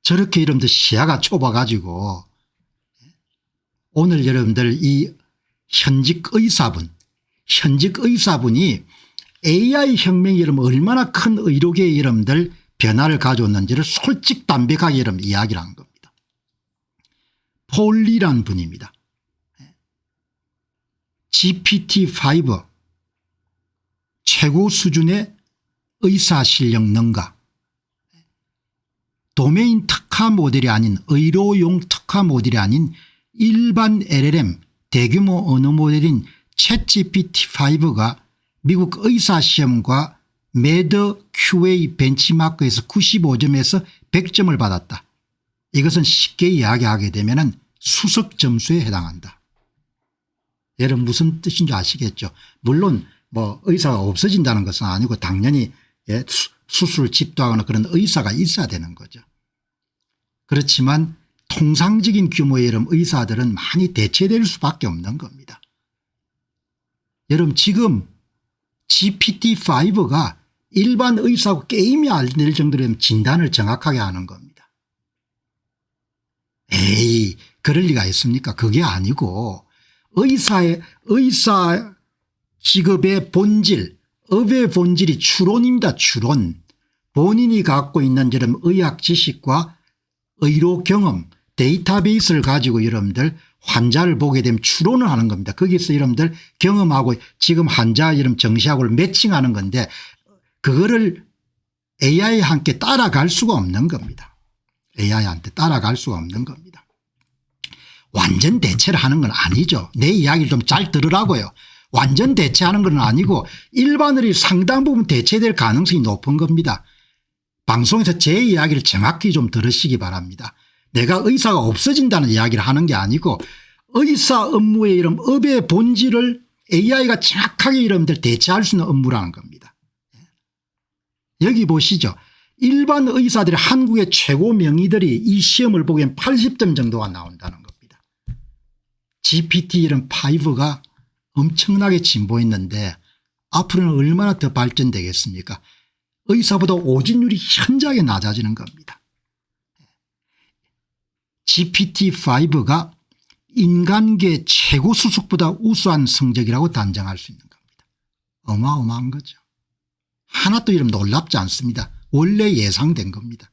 S1: 여러분들 시야가 좁아 가지고 오늘 여러분들 이 현직 의사분이 AI 혁명이 여러분 얼마나 큰 의료계의 여러분들 변화를 가져왔는지를 솔직담백하게 여러분 이야기를 한 겁니다. 폴리라는 분입니다. GPT-5 최고 수준의 의사 실력 능가, 도메인 특화 모델이 아닌 의료용 특화 모델이 아닌 일반 LLM 대규모 언어 모델인 챗GPT5가 미국 의사시험과 매더 QA 벤치마크에서 95점에서 100점을 받았다. 이것은 쉽게 이야기하게 되면 수석 점수에 해당한다. 여러분 무슨 뜻인지 아시겠죠? 물론 뭐 의사가 없어진다는 것은 아니고 당연히 수술을 집도하거나 그런 의사가 있어야 되는 거죠. 그렇지만 통상적인 규모의 이런 의사들은 많이 대체될 수밖에 없는 겁니다. 여러분 지금 GPT-5가 일반 의사하고 게임이 안 될 정도로 진단을 정확하게 하는 겁니다. 에이 그럴 리가 있습니까? 그게 아니고 의사 직업의 본질, 업의 본질이 추론입니다. 추론. 본인이 갖고 있는 이런 의학 지식과 의료 경험 데이터베이스를 가지고 여러분들 환자를 보게 되면 추론을 하는 겁니다. 거기서 여러분들 경험하고 지금 환자 이름 정시하고를 매칭하는 건데 그거를 AI와 함께 따라갈 수가 없는 겁니다. AI한테 따라갈 수가 없는 겁니다. 완전 대체를 하는 건 아니죠. 내 이야기를 좀 잘 들으라고요. 완전 대체하는 건 아니고 일반인이 상당 부분 대체될 가능성이 높은 겁니다. 방송에서 제 이야기를 정확히 좀 들으시기 바랍니다. 내가 의사가 없어진다는 이야기를 하는 게 아니고 의사 업무의 이런 업의 본질을 AI가 정확하게 여러분들 대체할 수 있는 업무라는 겁니다. 여기 보시죠. 일반 의사들이 한국의 최고 명의들이 이 시험을 보기엔 80점 정도가 나온다는 겁니다. GPT 이런 5가 엄청나게 진보했는데 앞으로는 얼마나 더 발전되겠습니까? 의사보다 오진율이 현저하게 낮아지는 겁니다. GPT-5가 인간계 최고 수석보다 우수한 성적이라고 단정할 수 있는 겁니다. 어마어마한 거죠. 하나도 이름 놀랍지 않습니다. 원래 예상된 겁니다.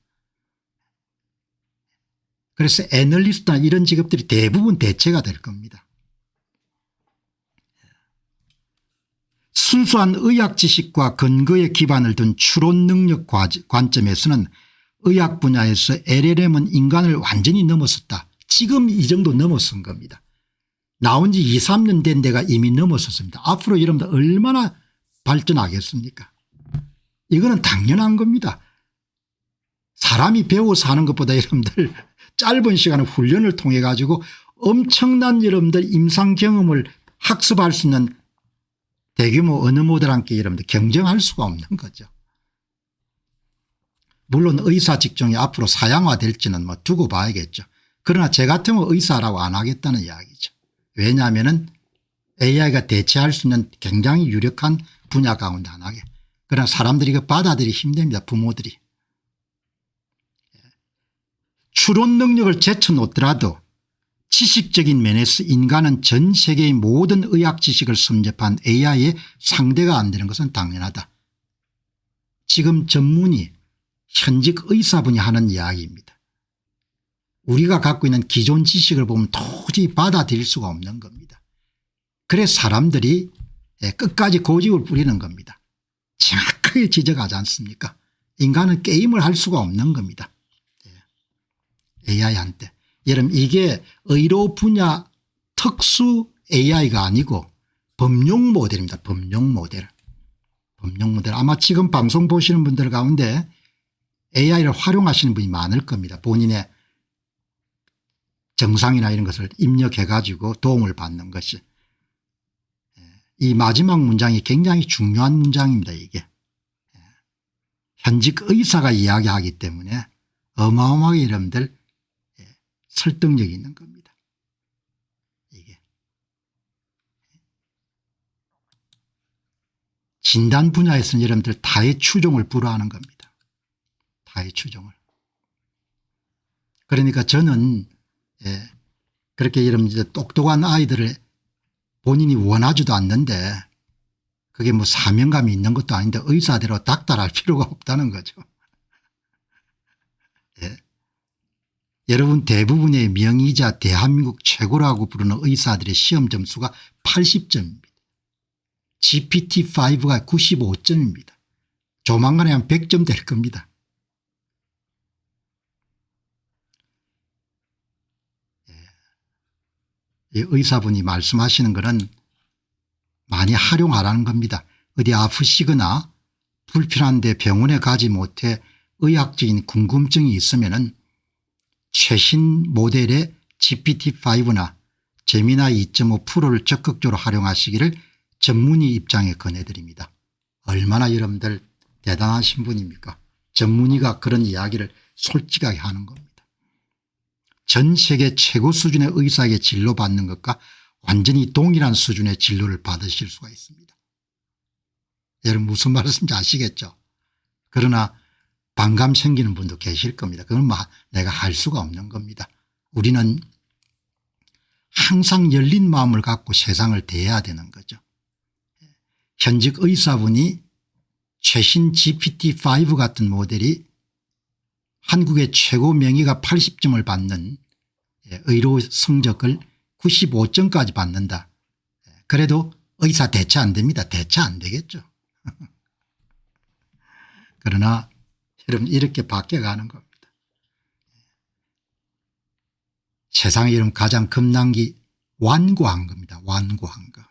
S1: 그래서 애널리스트나 이런 직업들이 대부분 대체가 될 겁니다. 순수한 의학 지식과 근거에 기반을 둔 추론 능력 관점에서는 의학 분야에서 LLM은 인간을 완전히 넘어섰다. 지금 이 정도 넘어선 겁니다. 나온 지 2, 3년 된 데가 이미 넘어섰습니다. 앞으로 여러분들 얼마나 발전하겠습니까? 이거는 당연한 겁니다. 사람이 배워서 하는 것보다 여러분들 짧은 시간에 훈련을 통해 가지고 엄청난 여러분들 임상 경험을 학습할 수 있는 대규모 언어 모델과 함께 여러분들 경쟁할 수가 없는 거죠. 물론 의사 직종이 앞으로 사양화될지는 뭐 두고 봐야겠죠. 그러나 저 같으면 의사라고 안 하겠다는 이야기죠. 왜냐하면 AI가 대체할 수 있는 굉장히 유력한 분야 가운데 하나게. 그러나 사람들이 이거 받아들이기 힘듭니다. 부모들이. 추론 능력을 제쳐놓더라도 지식적인 면에서 인간은 전 세계의 모든 의학 지식을 섭렵한 AI의 상대가 안 되는 것은 당연하다. 지금 전문의 현직 의사분이 하는 이야기입니다. 우리가 갖고 있는 기존 지식을 보면 도저히 받아들일 수가 없는 겁니다. 그래서 사람들이 끝까지 고집을 부리는 겁니다. 정확하게 지적하지 않습니까? 인간은 게임을 할 수가 없는 겁니다. AI한테. 여러분 이게 의료 분야 특수 AI가 아니고 범용 모델입니다. 범용 모델. 범용 모델. 아마 지금 방송 보시는 분들 가운데 AI를 활용하시는 분이 많을 겁니다. 본인의 정상이나 이런 것을 입력해 가지고 도움을 받는 것이. 이 마지막 문장이 굉장히 중요한 문장입니다. 이게. 현직 의사가 이야기하기 때문에 어마어마하게 여러분들 설득력이 있는 겁니다. 이게. 진단 분야에서는 여러분들 타의 추종을 불허하는 겁니다. 타의 추종을. 그러니까 저는 그렇게 여러분들 똑똑한 아이들을 본인이 원하지도 않는데 그게 뭐 사명감이 있는 것도 아닌데 의사대로 닥달할 필요가 없다는 거죠. 여러분 대부분의 명의자 대한민국 최고라고 부르는 의사들의 시험 점수가 80점입니다. GPT-5가 95점입니다. 조만간에 한 100점 될 겁니다. 이 의사분이 말씀하시는 것은 많이 활용하라는 겁니다. 어디 아프시거나 불편한데 병원에 가지 못해 의학적인 궁금증이 있으면은 최신 모델의 GPT-5나 제미나이 2.5%를 적극적으로 활용하시기를 전문의 입장에 권해드립니다. 얼마나 여러분들 대단하신 분입니까? 전문의가 그런 이야기를 솔직하게 하는 겁니다. 전 세계 최고 수준의 의사에게 진료받는 것과 완전히 동일한 수준의 진료를 받으실 수가 있습니다. 여러분 무슨 말씀인지 아시겠죠? 그러나 반감 생기는 분도 계실 겁니다. 그건 내가 할 수가 없는 겁니다. 우리는 항상 열린 마음을 갖고 세상을 대해야 되는 거죠. 현직 의사분이 최신 GPT-5 같은 모델이 한국의 최고 명의가 80점을 받는 의료 성적을 95점까지 받는다. 그래도 의사 대체 안 됩니다. 대체 안 되겠죠. 그러나 여러분 이렇게 바뀌어가는 겁니다. 세상에 여러분 가장 겁난 게 완고한 겁니다. 완고한 거.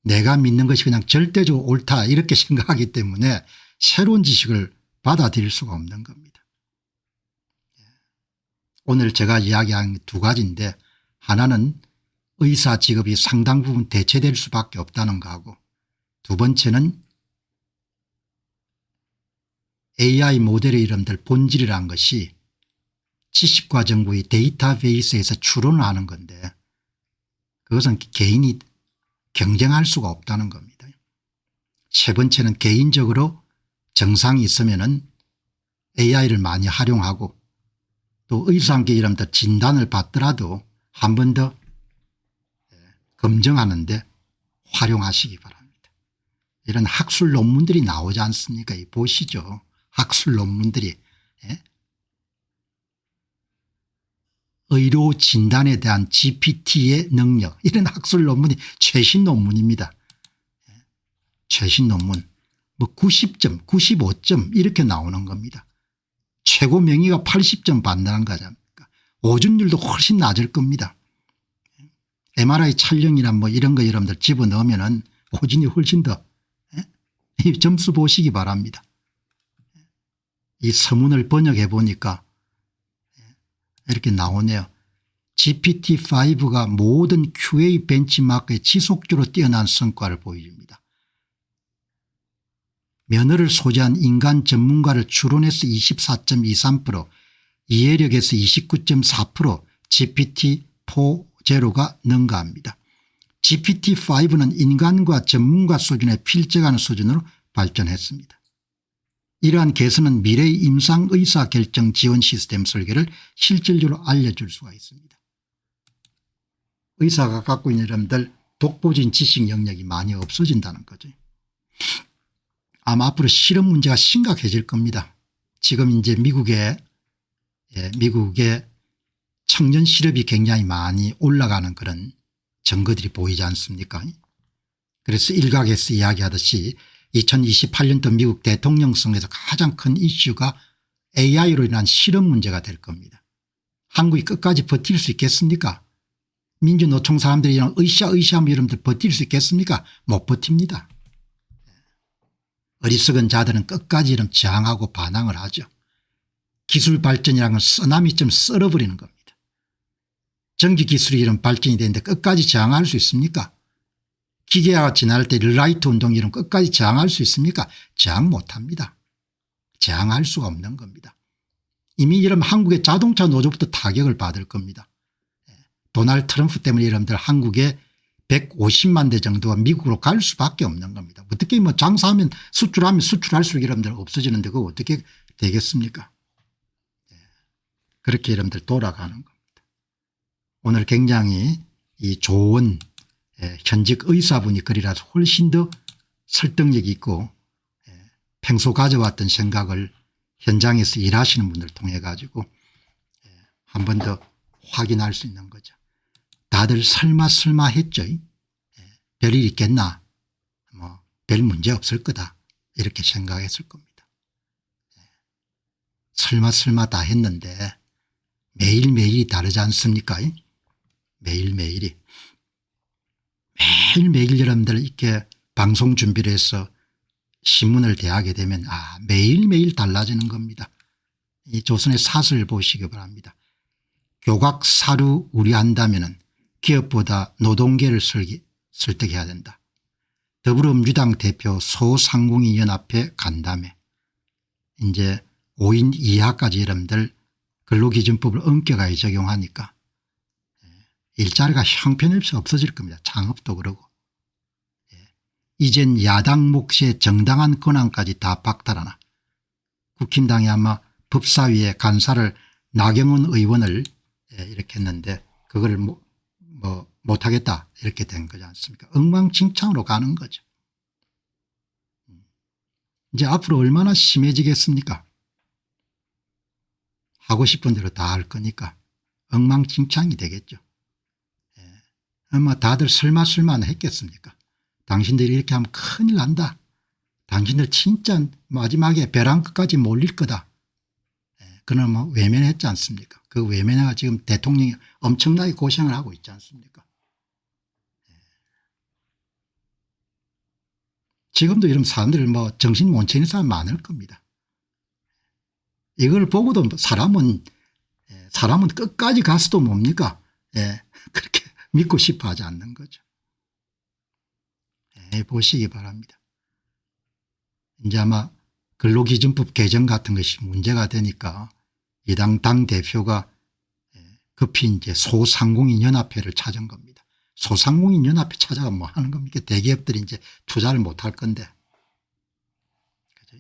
S1: 내가 믿는 것이 그냥 절대적으로 옳다 이렇게 생각하기 때문에 새로운 지식을 받아들일 수가 없는 겁니다. 오늘 제가 이야기한 두 가지인데 하나는 의사 직업이 상당 부분 대체될 수밖에 없다는 거하고 두 번째는 AI 모델의 이름들 본질이라는 것이 지식과 정보의 데이터베이스에서 추론을 하는 건데 그것은 개인이 경쟁할 수가 없다는 겁니다. 세 번째는 개인적으로 정상이 있으면은 AI를 많이 활용하고 또 의사한테 이름들 진단을 받더라도 한 번 더 검증하는 데 활용하시기 바랍니다. 이런 학술 논문들이 나오지 않습니까? 보시죠. 학술 논문들이. 의료 진단에 대한 GPT의 능력 이런 학술 논문이 최신 논문입니다. 최신 논문 뭐 90점 95점 이렇게 나오는 겁니다. 최고 명의가 80점 받는다는 거잖습니까? 오준율도 훨씬 낮을 겁니다. MRI 촬영이나 뭐 이런 거 여러분들 집어넣으면은 오준이 훨씬 더 이 점수 보시기 바랍니다. 이 서문을 번역해 보니까 이렇게 나오네요. GPT-5가 모든 QA 벤치마크에 지속적으로 뛰어난 성과를 보여줍니다. 면허를 소지한 인간 전문가를 추론해서 24.23%, 이해력에서 29.4%, GPT-4.0가 능가합니다. GPT-5는 인간과 전문가 수준에 필적하는 수준으로 발전했습니다. 이러한 개선은 미래의 임상의사결정 지원 시스템 설계를 실질적으로 알려줄 수가 있습니다. 의사가 갖고 있는 여러분들 독보적인 지식 영역이 많이 없어진다는 거죠. 아마 앞으로 실험 문제가 심각해질 겁니다. 지금 이제 미국의 청년 실업이 굉장히 많이 올라가는 그런 증거들이 보이지 않습니까? 그래서 일각에서 이야기하듯이 2028년도 미국 대통령 선거에서 가장 큰 이슈가 AI로 인한 실업 문제가 될 겁니다. 한국이 끝까지 버틸 수 있겠습니까? 민주노총 사람들이 이런 으쌰으쌰하면 여러분들 버틸 수 있겠습니까? 못 버팁니다. 어리석은 자들은 끝까지 이런 저항하고 반항을 하죠. 기술 발전이라는 건 쓰나미처럼 썰어버리는 겁니다. 전기기술이 이런 발전이 되는데 끝까지 저항할 수 있습니까? 기계화가 지날 때 릴라이트 운동 이런 끝까지 저항할 수 있습니까? 저항 못합니다. 저항할 수가 없는 겁니다. 이미 이런 한국의 자동차 노조부터 타격을 받을 겁니다. 도널드 트럼프 때문에 여러분들 한국에 150만 대 정도가 미국으로 갈 수밖에 없는 겁니다. 어떻게 뭐 장사하면 수출하면 수출할수록 여러분들 없어지는데 그거 어떻게 되겠습니까? 그렇게 여러분들 돌아가는 겁니다. 오늘 굉장히 이 좋은 현직 의사분이 글이라서 훨씬 더 설득력이 있고 평소 가져왔던 생각을 현장에서 일하시는 분들 통해 가지고 한 번 더 확인할 수 있는 거죠. 다들 설마 했죠. 별일 있겠나 별 문제 없을 거다 이렇게 생각했을 겁니다. 설마 다 했는데 매일매일이 다르지 않습니까? 매일매일이. 매일매일 여러분들 이렇게 방송 준비를 해서 신문을 대하게 되면 매일매일 달라지는 겁니다. 이 조선의 사설을 보시기 바랍니다. 교각사루 우려한다면 기업보다 노동계를 설득해야 된다. 더불어민주당 대표 소상공인 연합회 간담회. 이제 5인 이하까지 여러분들 근로기준법을 엄격하게 적용하니까 일자리가 형편없이 없어질 겁니다. 창업도 그러고. 이젠 야당 몫의 정당한 권한까지 다 박탈하나. 국힘당이 아마 법사위에 간사를 나경원 의원을 이렇게 했는데 그걸 못하겠다 이렇게 된 거지 않습니까? 엉망진창으로 가는 거죠. 이제 앞으로 얼마나 심해지겠습니까? 하고 싶은 대로 다 할 거니까 엉망진창이 되겠죠. 아마 다들 설마 했겠습니까? 당신들이 이렇게 하면 큰일 난다. 당신들 진짜 마지막에 벼랑 끝까지 몰릴 거다. 그는 외면했지 않습니까? 그 외면해가 지금 대통령이 엄청나게 고생을 하고 있지 않습니까? 지금도 이런 사람들 정신 못 차리는 사람 많을 겁니다. 이걸 보고도 사람은 끝까지 가서도 뭡니까? 그렇게 믿고 싶어 하지 않는 거죠. 보시기 바랍니다. 이제 아마 근로기준법 개정 같은 것이 문제가 되니까 이당 당대표가 급히 이제 소상공인 연합회를 찾은 겁니다. 소상공인 연합회 찾아가 뭐 하는 겁니까? 대기업들이 이제 투자를 못 할 건데. 그죠?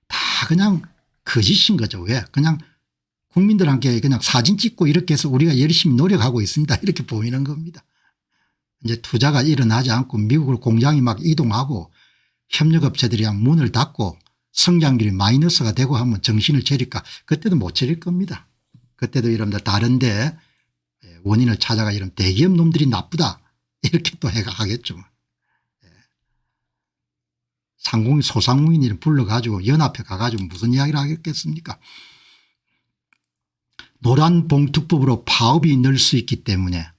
S1: 다 그냥 거짓인 거죠. 왜? 그냥 국민들한테 그냥 사진 찍고 이렇게 해서 우리가 열심히 노력하고 있습니다. 이렇게 보이는 겁니다. 이제 투자가 일어나지 않고 미국으로 공장이 막 이동하고 협력업체들이 문을 닫고 성장률이 마이너스가 되고 하면 정신을 차릴까? 그때도 못 차릴 겁니다. 그때도 여러분들 다른데 원인을 찾아가 이런 대기업 놈들이 나쁘다 이렇게 또 하겠죠. 소상공인을 불러가지고 연합회 가가지고 무슨 이야기를 하겠습니까? 노란봉투법으로 파업이 늘 수 있기 때문에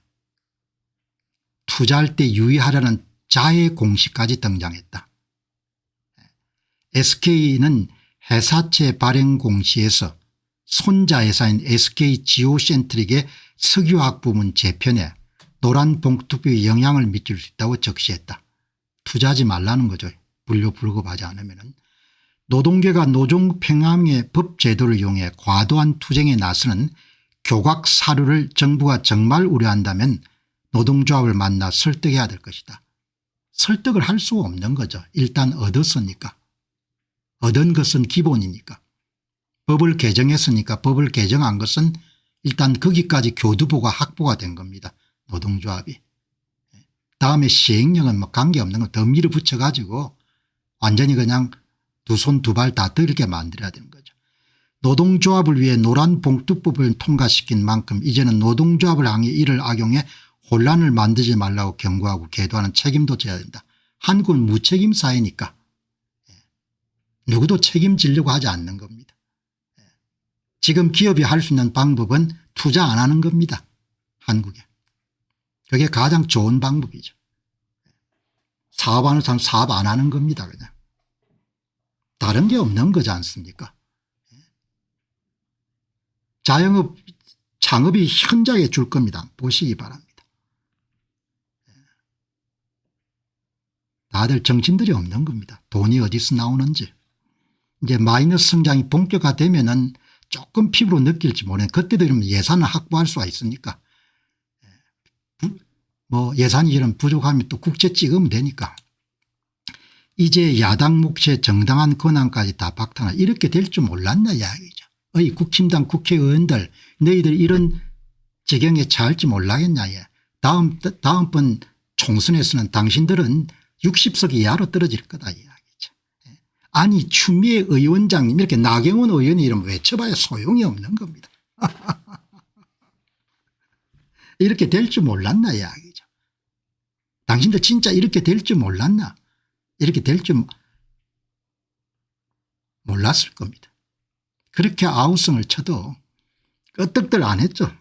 S1: 투자할 때 유의하라는 자해 공시까지 등장했다. SK는 회사채 발행 공시에서 손자 회사인 SK지오센트릭의 석유화학 부문 재편에 노란봉투법의 영향을 미칠 수 있다고 적시했다. 투자하지 말라는 거죠. 불급하지 않으면. 노동계가 노동평화의 법제도를 이용해 과도한 투쟁에 나서는 교각 사료를 정부가 정말 우려한다면 노동조합을 만나 설득해야 될 것이다. 설득을 할 수 없는 거죠. 일단 얻었으니까. 얻은 것은 기본이니까. 법을 개정했으니까 법을 개정한 것은 일단 거기까지 교두보가 확보가 된 겁니다. 노동조합이. 다음에 시행령은 관계없는 거 더 밀어붙여 가지고 완전히 그냥 두 손 두 발 다 들게 만들어야 되는 거죠. 노동조합을 위해 노란봉투법을 통과시킨 만큼 이제는 노동조합을 향해 이를 악용해 혼란을 만들지 말라고 경고하고 계도하는 책임도 져야 된다. 한국은 무책임 사회니까 누구도 책임지려고 하지 않는 겁니다. 지금 기업이 할 수 있는 방법은 투자 안 하는 겁니다. 한국에. 그게 가장 좋은 방법이죠. 사업하는 사람 사업 안 하는 겁니다. 그냥. 다른 게 없는 거지 않습니까? 자영업 창업이 현장에 줄 겁니다. 보시기 바랍니다. 다들 정신들이 없는 겁니다. 돈이 어디서 나오는지. 이제 마이너스 성장이 본격화되면은 조금 피부로 느낄지 모르겠는데 그때도 이러면 예산을 확보할 수가 있으니까 예산이 이런 부족하면 또 국채 찍으면 되니까 이제 야당 몫의 정당한 권한까지 다 박탈하나 이렇게 될 줄 몰랐나 이야기죠. 국힘당 국회의원들 너희들 이런 지경에 처할지 몰라겠냐. 다음번 총선에서는 당신들은 60석 이하로 떨어질 거다 이야기죠. 아니 추미애 의원장님 이렇게 나경원 의원이 이름 외쳐봐야 소용이 없는 겁니다. 이렇게 될 줄 몰랐나 이야기죠. 당신들 진짜 이렇게 될 줄 몰랐나? 이렇게 될 줄 몰랐을 겁니다. 그렇게 아우성을 쳐도 끄떡들 안 했죠.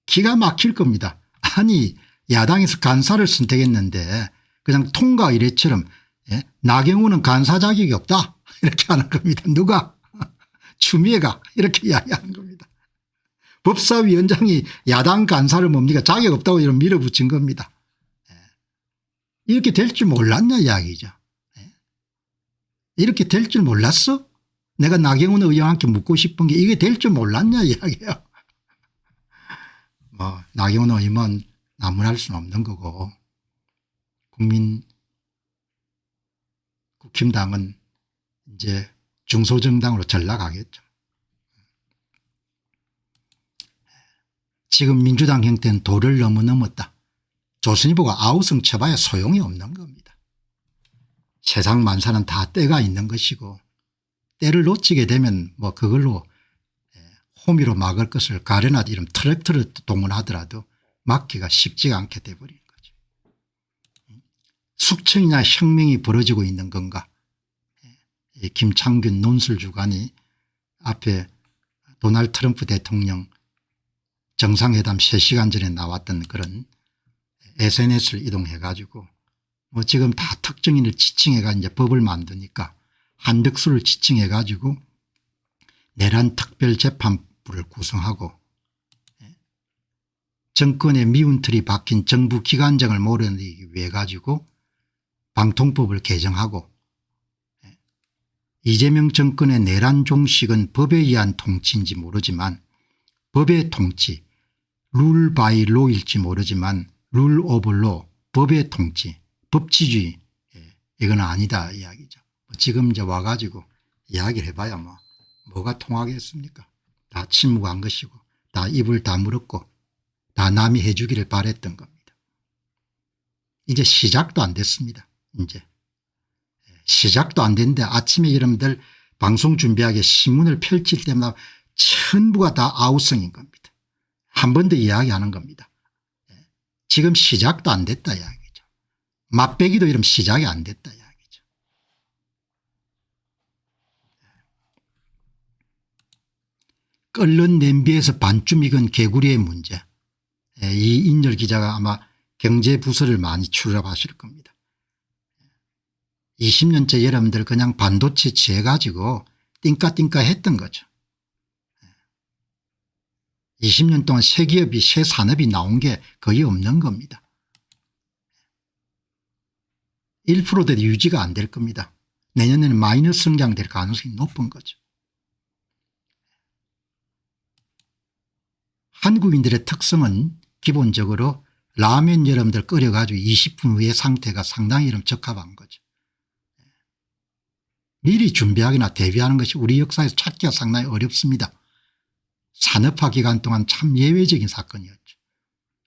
S1: 기가 막힐 겁니다. 아니 야당에서 간사를 선택했는데 그냥 통과 이래처럼 나경원은 간사 자격이 없다 이렇게 하는 겁니다. 누가? 추미애가 이렇게 이야기하는 겁니다. 법사위원장이 야당 간사를 뭡니까 자격 없다고 이런 밀어붙인 겁니다. 이렇게 될 줄 몰랐냐 이야기죠. 이렇게 될 줄 몰랐어? 내가 나경원 의원한테 묻고 싶은 게 이게 될 줄 몰랐냐 이야기예요. 뭐 나경원 의원 나무랄 수는 없는 거고 국힘당은 이제 중소정당으로 전락하겠죠. 지금 민주당 형태는 도를 너무 넘었다. 조선일보가 아우성 쳐봐야 소용이 없는 겁니다. 세상 만사는 다 때가 있는 것이고 때를 놓치게 되면 뭐 그걸로 호미로 막을 것을 가려나 이런 트랙터를 동원하더라도 막기가 쉽지가 않게 돼버리는 거죠. 숙청이나 혁명이 벌어지고 있는 건가. 김창균 논술주간이 앞에 도널드 트럼프 대통령 정상회담 3시간 전에 나왔던 그런 SNS를 이동해 가지고 뭐 지금 다 특정인을 지칭해 가 이제 법을 만드니까 한덕수를 지칭해 가지고 내란 특별재판부를 구성하고 정권의 미운 틀이 박힌 정부 기관장을 몰아내기 위해 가지고 방통법을 개정하고 이재명 정권의 내란 종식은 법에 의한 통치인지 모르지만 법의 통치 룰 바이 로일지 모르지만 룰 오브 로 법의 통치 법치주의 이건 아니다 이야기죠. 지금 이제 와가지고 이야기를 해봐야 뭐가 통하겠습니까? 다 침묵한 것이고 다 입을 다물었고 다 남이 해 주기를 바랬던 겁니다. 이제 시작도 안 됐습니다. 이제 시작도 안 됐는데 아침에 여러분들 방송 준비하게 신문을 펼칠 때마다 전부가 다 아우성인 겁니다. 한 번 더 이야기하는 겁니다. 지금 시작도 안 됐다 이야기죠. 맛배기도 이러면 시작이 안 됐다 이야기죠. 끓는 냄비에서 반쯤 익은 개구리의 문제. 이인열 기자가 아마 경제부서를 많이 출입하실 겁니다. 20년째 여러분들 그냥 반도체 취해 가지고 띵까띵까 했던 거죠. 20년 동안 새 기업이 새 산업이 나온 게 거의 없는 겁니다. 1%대도 유지가 안 될 겁니다. 내년에는 마이너스 성장될 가능성이 높은 거죠. 한국인들의 특성은 기본적으로 라면 여러분들 끓여가지고 20분 후에 상태가 상당히 적합한 거죠. 미리 준비하거나 대비하는 것이 우리 역사에서 찾기가 상당히 어렵습니다. 산업화 기간 동안 참 예외적인 사건이었죠.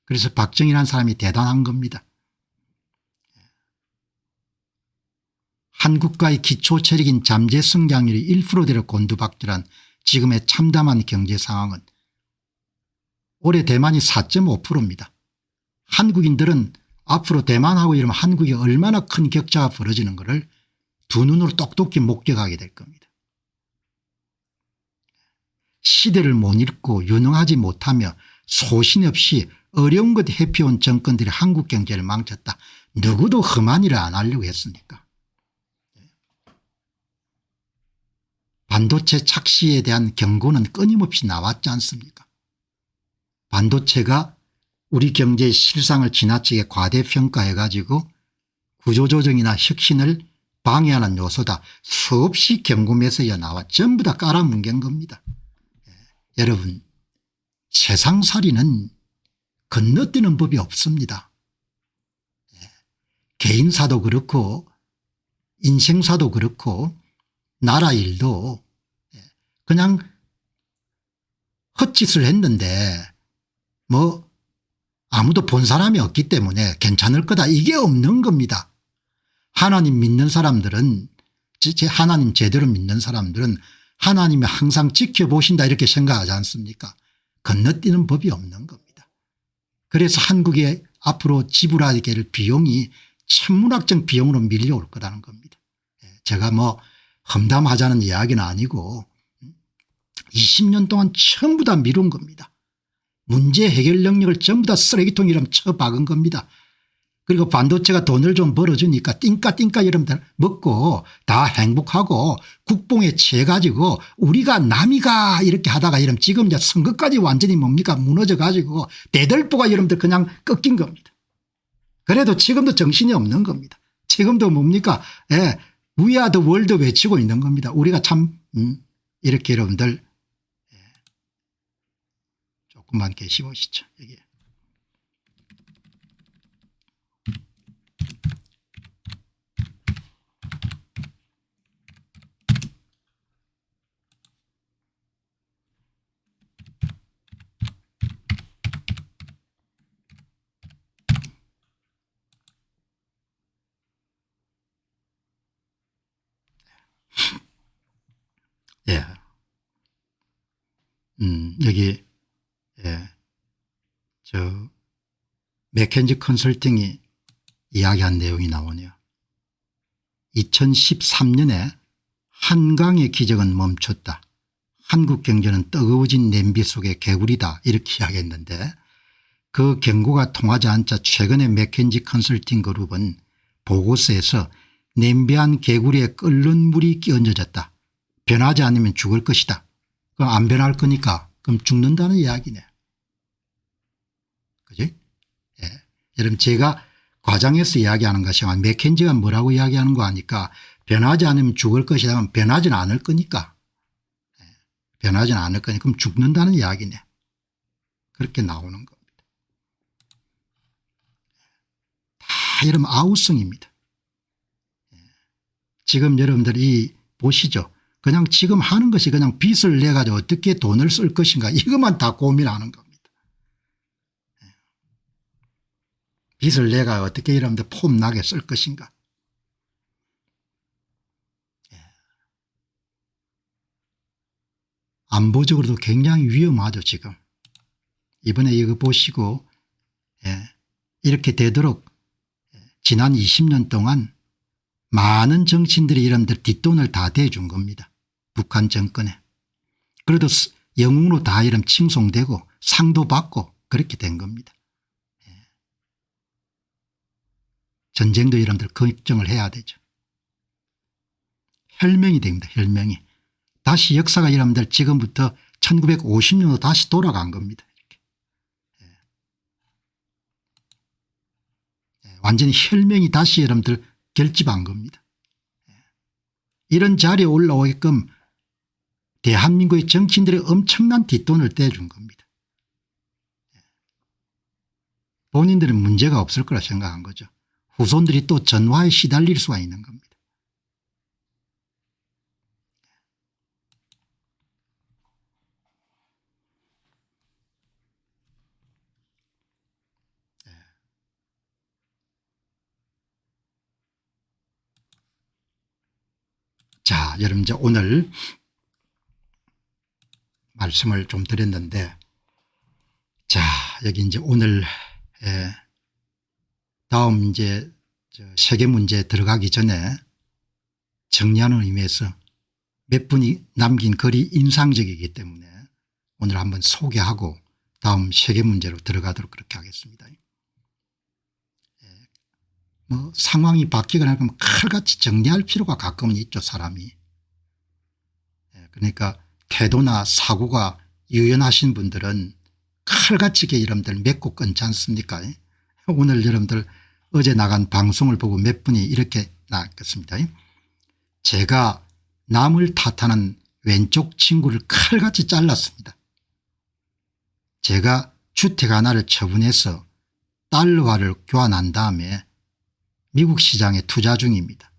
S1: 그래서 박정희라는 사람이 대단한 겁니다. 한국과의 기초체력인 잠재 성장률이 1%대로 곤두박질한 지금의 참담한 경제 상황은 올해 대만이 4.5%입니다. 한국인들은 앞으로 대만하고 이러면 한국이 얼마나 큰 격차가 벌어지는 것을 두 눈으로 똑똑히 목격하게 될 겁니다. 시대를 못 읽고 유능하지 못하며 소신 없이 어려운 것 해피온 정권들이 한국 경제를 망쳤다. 누구도 험한 일을 안 하려고 했으니까. 반도체 착시에 대한 경고는 끊임없이 나왔지 않습니까? 반도체가 우리 경제의 실상을 지나치게 과대평가해 가지고 구조조정이나 혁신을 방해하는 요소다. 수없이 경고메시지가 나와 전부 다 깔아뭉갠 겁니다. 여러분 세상살이는 건너뛰는 법이 없습니다. 개인사도 그렇고 인생사도 그렇고 나라 일도 그냥 헛짓을 했는데 뭐 아무도 본 사람이 없기 때문에 괜찮을 거다 이게 없는 겁니다. 하나님 믿는 사람들은 하나님 제대로 믿는 사람들은 하나님이 항상 지켜보신다 이렇게 생각하지 않습니까? 건너뛰는 법이 없는 겁니다. 그래서 한국에 앞으로 지불하게 될 비용이 천문학적 비용으로 밀려올 거라는 겁니다. 제가 뭐 험담하자는 이야기는 아니고 20년 동안 전부 다 미룬 겁니다. 문제 해결 능력을 전부 다 쓰레기통이처럼 쳐박은 겁니다. 그리고 반도체가 돈을 좀 벌어주니까 띵까띵까 여러분들 먹고 다 행복하고 국뽕에 채 가지고 우리가 남이가 이렇게 하다가 여러분 지금 이제 선거까지 완전히 뭡니까 무너져 가지고 대들보가 여러분들 그냥 꺾인 겁니다. 그래도 지금도 정신이 없는 겁니다. 지금도 뭡니까 We are the world 외치고 있는 겁니다. 우리가 참 이렇게 여러분들 조금만 계시보시죠. 여기. 예. 여기 저 맥켄지 컨설팅이 이야기한 내용이 나오네요. 2013년에 한강의 기적은 멈췄다. 한국 경제는 뜨거워진 냄비 속의 개구리다 이렇게 이야기했는데 그 경고가 통하지 않자 최근에 맥켄지 컨설팅 그룹은 보고서에서 냄비 안 개구리에 끓는 물이 끼얹어졌다. 변하지 않으면 죽을 것이다. 그럼 안 변할 거니까 그럼 죽는다는 이야기네. 그지? 예. 여러분 제가 과장해서 이야기하는 것이 아니라 맥켄지가 뭐라고 이야기하는 거 아니까 변하지 않으면 죽을 것이다 하면 변하지는 않을 거니까. 예. 변하지는 않을 거니까 그럼 죽는다는 이야기네. 그렇게 나오는 겁니다. 다 여러분 아우성입니다. 예. 지금 여러분들이 보시죠. 그냥 지금 하는 것이 그냥 빚을 내 가지고 어떻게 돈을 쓸 것인가 이것만 다 고민하는 겁니다. 빚을 내가 어떻게 여러분들 폼나게 쓸 것인가. 안보적으로도 굉장히 위험하죠 지금. 이번에 이거 보시고 이렇게 되도록 지난 20년 동안 많은 정치인들이 여러분들 뒷돈을 다 대준 겁니다. 북한 정권에. 그래도 영웅으로 다 이런 칭송되고 상도 받고 그렇게 된 겁니다. 전쟁도 여러분들 걱정을 해야 되죠. 혈명이 됩니다. 혈명이. 다시 역사가 여러분들 지금부터 1950년으로 다시 돌아간 겁니다. 이렇게. 완전히 혈명이 다시 여러분들 결집한 겁니다. 이런 자리에 올라오게끔 대한민국의 정치인들이 엄청난 뒷돈을 떼준 겁니다. 본인들은 문제가 없을 거라 생각한 거죠. 후손들이 또 전화에 시달릴 수가 있는 겁니다. 자, 여러분 이제 오늘 말씀을 좀 드렸는데 자, 여기 이제 오늘 다음 이제 세계 문제 들어가기 전에 정리하는 의미에서 몇 분이 남긴 글이 인상적이기 때문에 오늘 한번 소개하고 다음 세계 문제로 들어가도록 그렇게 하겠습니다. 뭐 상황이 바뀌거나 그러면 칼같이 정리할 필요가 가끔은 있죠 사람이. 그러니까 태도나 사고가 유연하신 분들은 칼같이 여러분들 맺고 끊지 않습니까? 오늘 여러분들 어제 나간 방송을 보고 몇 분이 이렇게 나왔겠습니다. 제가 남을 탓하는 왼쪽 친구를 칼같이 잘랐습니다. 제가 주택 하나를 처분해서 달러화를 교환한 다음에 미국 시장에 투자 중입니다.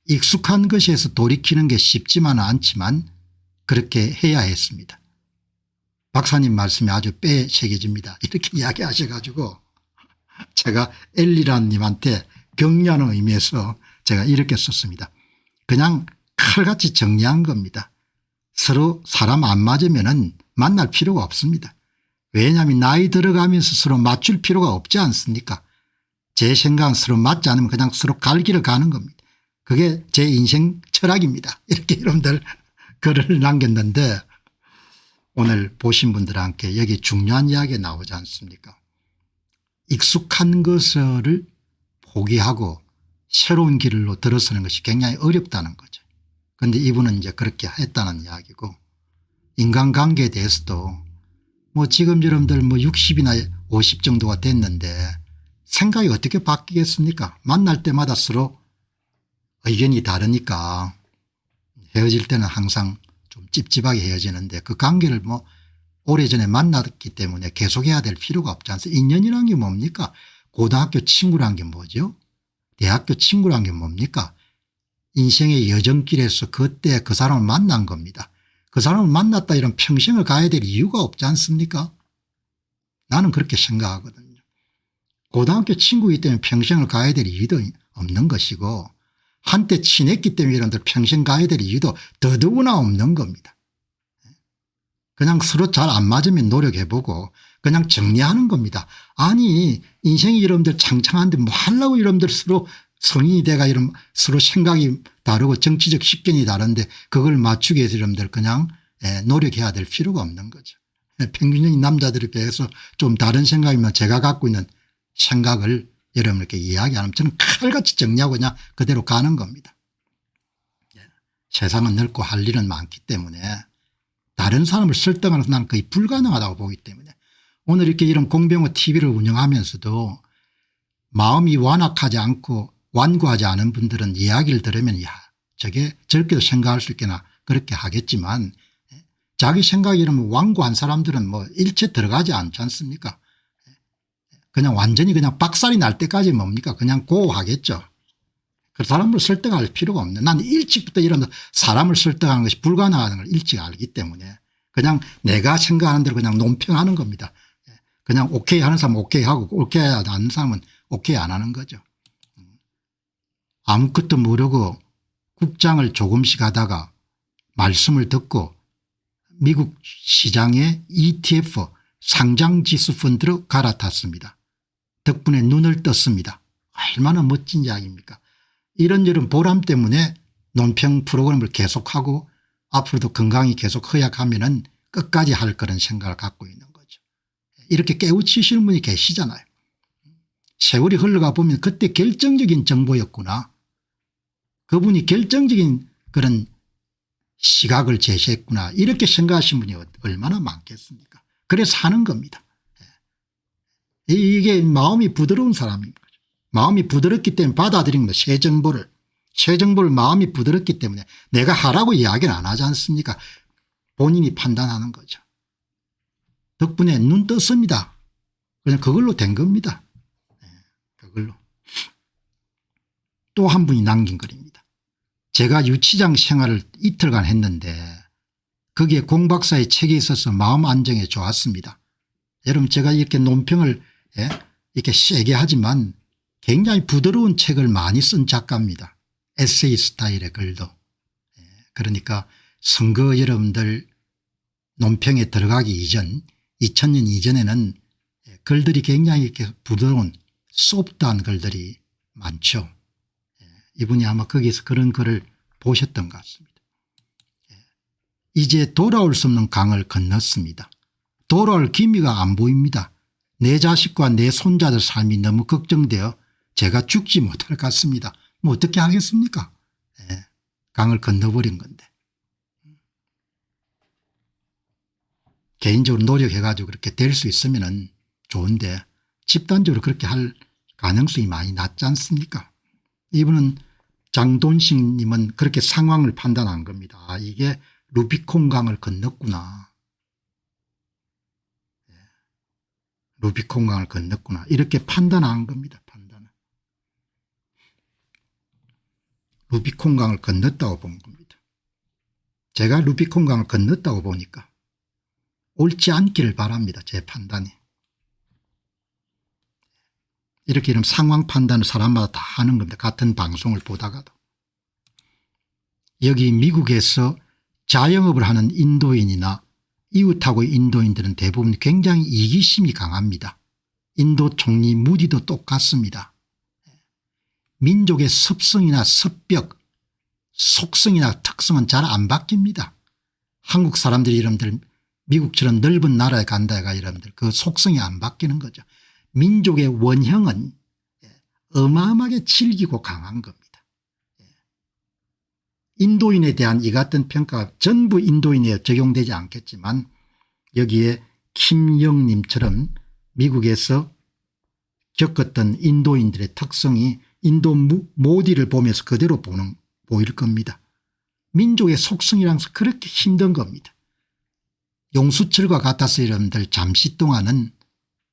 S1: 익숙한 것에서 돌이키는 게 쉽지만은 않지만 그렇게 해야 했습니다. 박사님 말씀이 아주 뼈에 새겨집니다. 이렇게 이야기하셔가지고 제가 엘리란 님한테 격려하는 의미에서 제가 이렇게 썼습니다. 그냥 칼같이 정리한 겁니다. 서로 사람 안 맞으면은 만날 필요가 없습니다. 왜냐하면 나이 들어가면서 서로 맞출 필요가 없지 않습니까? 제 생각은 서로 맞지 않으면 그냥 서로 갈 길을 가는 겁니다. 그게 제 인생 철학입니다. 이렇게 여러분들 글을 남겼는데 오늘 보신 분들한테 여기 중요한 이야기가 나오지 않습니까? 익숙한 것을 포기하고 새로운 길로 들어서는 것이 굉장히 어렵다는 거죠. 그런데 이분은 이제 그렇게 했다는 이야기고, 인간관계에 대해서도 뭐 지금 여러분들 뭐 60이나 50 정도가 됐는데 생각이 어떻게 바뀌겠습니까? 만날 때마다 서로 의견이 다르니까 헤어질 때는 항상 좀 찝찝하게 헤어지는데 그 관계를 뭐 오래전에 만났기 때문에 계속해야 될 필요가 없지 않습니까? 인연이란 게 뭡니까? 고등학교 친구란 게 뭐죠? 대학교 친구란 게 뭡니까? 인생의 여정길에서 그때 그 사람을 만난 겁니다. 그 사람을 만났다 이런 평생을 가야 될 이유가 없지 않습니까? 나는 그렇게 생각하거든요. 고등학교 친구이기 때문에 평생을 가야 될 이유도 없는 것이고 한때 친했기 때문에 여러분들 평생 가야 될 이유도 더더구나 없는 겁니다. 그냥 서로 잘 안 맞으면 노력해보고 그냥 정리하는 겁니다. 아니 인생이 여러분들 창창한데 뭐 하려고 여러분들 서로 성인이 돼가 이런 서로 생각이 다르고 정치적 식견이 다른데 그걸 맞추기 위해서 여러분들 그냥 노력해야 될 필요가 없는 거죠. 평균적인 남자들에 비해서 좀 다른 생각이면 제가 갖고 있는 생각을 여러분께 이야기하면 저는 칼같이 정리하고 그냥 그대로 가는 겁니다. 세상은 넓고 할 일은 많기 때문에 다른 사람을 설득하는 것은 나는 거의 불가능하다고 보기 때문에 오늘 이렇게 이런 공병호 TV를 운영하면서도 마음이 완악하지 않고 완고하지 않은 분들은 이야기를 들으면 야 저게 저렇게도 생각할 수 있겠나 그렇게 하겠지만 자기 생각이 이러면 완고한 사람들은 뭐 일체 들어가지 않지 않습니까? 그냥 완전히 그냥 박살이 날 때까지 뭡니까 그냥 고하겠죠. 그 사람을 설득할 필요가 없네. 난 일찍부터 이런 사람을 설득하는 것이 불가능하다는 걸 일찍 알기 때문에 그냥 내가 생각하는 대로 그냥 논평하는 겁니다. 그냥 오케이 하는 사람은 오케이 하고 오케이 하는 사람은 오케이 안 하는 거죠. 아무것도 모르고 국장을 조금씩 하다가 말씀을 듣고 미국 시장의 ETF 상장지수 펀드로 갈아탔습니다. 덕분에 눈을 떴습니다. 얼마나 멋진 이야기입니까? 이런저런 보람 때문에 논평 프로그램을 계속하고 앞으로도 건강히 계속 허약하면은 끝까지 할 그런 생각을 갖고 있는 거죠. 이렇게 깨우치시는 분이 계시잖아요. 세월이 흘러가 보면 그때 결정적인 정보였구나. 그분이 결정적인 그런 시각을 제시했구나. 이렇게 생각하신 분이 얼마나 많겠습니까? 그래서 하는 겁니다. 이게 마음이 부드러운 사람인 거죠. 마음이 부드럽기 때문에 받아들이는 거예요. 새 정보를 마음이 부드럽기 때문에 내가 하라고 이야기를 안 하지 않습니까? 본인이 판단하는 거죠. 덕분에 눈 떴습니다. 그냥 그걸로 된 겁니다. 그걸로. 또 한 분이 남긴 글입니다. 제가 유치장 생활을 이틀간 했는데 거기에 공 박사의 책이 있어서 마음 안정에 좋았습니다. 여러분 제가 이렇게 논평을 이렇게 세게 하지만 굉장히 부드러운 책을 많이 쓴 작가입니다. 에세이 스타일의 글도. 그러니까 선거 여러분들 논평에 들어가기 이전 2000년 이전에는 글들이 굉장히 이렇게 부드러운 소프트한 글들이 많죠. 이분이 아마 거기서 그런 글을 보셨던 것 같습니다. 이제 돌아올 수 없는 강을 건넜습니다. 돌아올 기미가 안 보입니다. 내 자식과 내 손자들 삶이 너무 걱정되어 제가 죽지 못할 것 같습니다. 뭐 어떻게 하겠습니까? 강을 건너버린 건데. 개인적으로 노력해 가지고 그렇게 될 수 있으면 좋은데 집단적으로 그렇게 할 가능성이 많이 낮지 않습니까? 이분은 장돈식 님은 그렇게 상황을 판단한 겁니다. 아, 이게 루비콘 강을 건넜구나. 루비콘 강을 건넜구나. 이렇게 판단한 겁니다. 판단은. 루비콘 강을 건넜다고 본 겁니다. 제가 루비콘 강을 건넜다고 보니까 옳지 않기를 바랍니다. 제 판단이. 이렇게 이런 상황 판단을 사람마다 다 하는 겁니다. 같은 방송을 보다가도. 여기 미국에서 자영업을 하는 인도인이나 이웃하고 인도인들은 대부분 굉장히 이기심이 강합니다. 인도 총리 무디도 똑같습니다. 민족의 습성이나 습벽, 속성이나 특성은 잘 안 바뀝니다. 한국 사람들이 여러분들 미국처럼 넓은 나라에 간다가 여러분들 그 속성이 안 바뀌는 거죠. 민족의 원형은 어마어마하게 질기고 강한 겁니다. 인도인에 대한 이 같은 평가가 전부 인도인에 적용되지 않겠지만 여기에 김영님처럼 미국에서 겪었던 인도인들의 특성이 인도 모디를 보면서 그대로 보일 겁니다. 민족의 속성이란 게 그렇게 힘든 겁니다. 용수철과 같아서 여러분들 잠시 동안은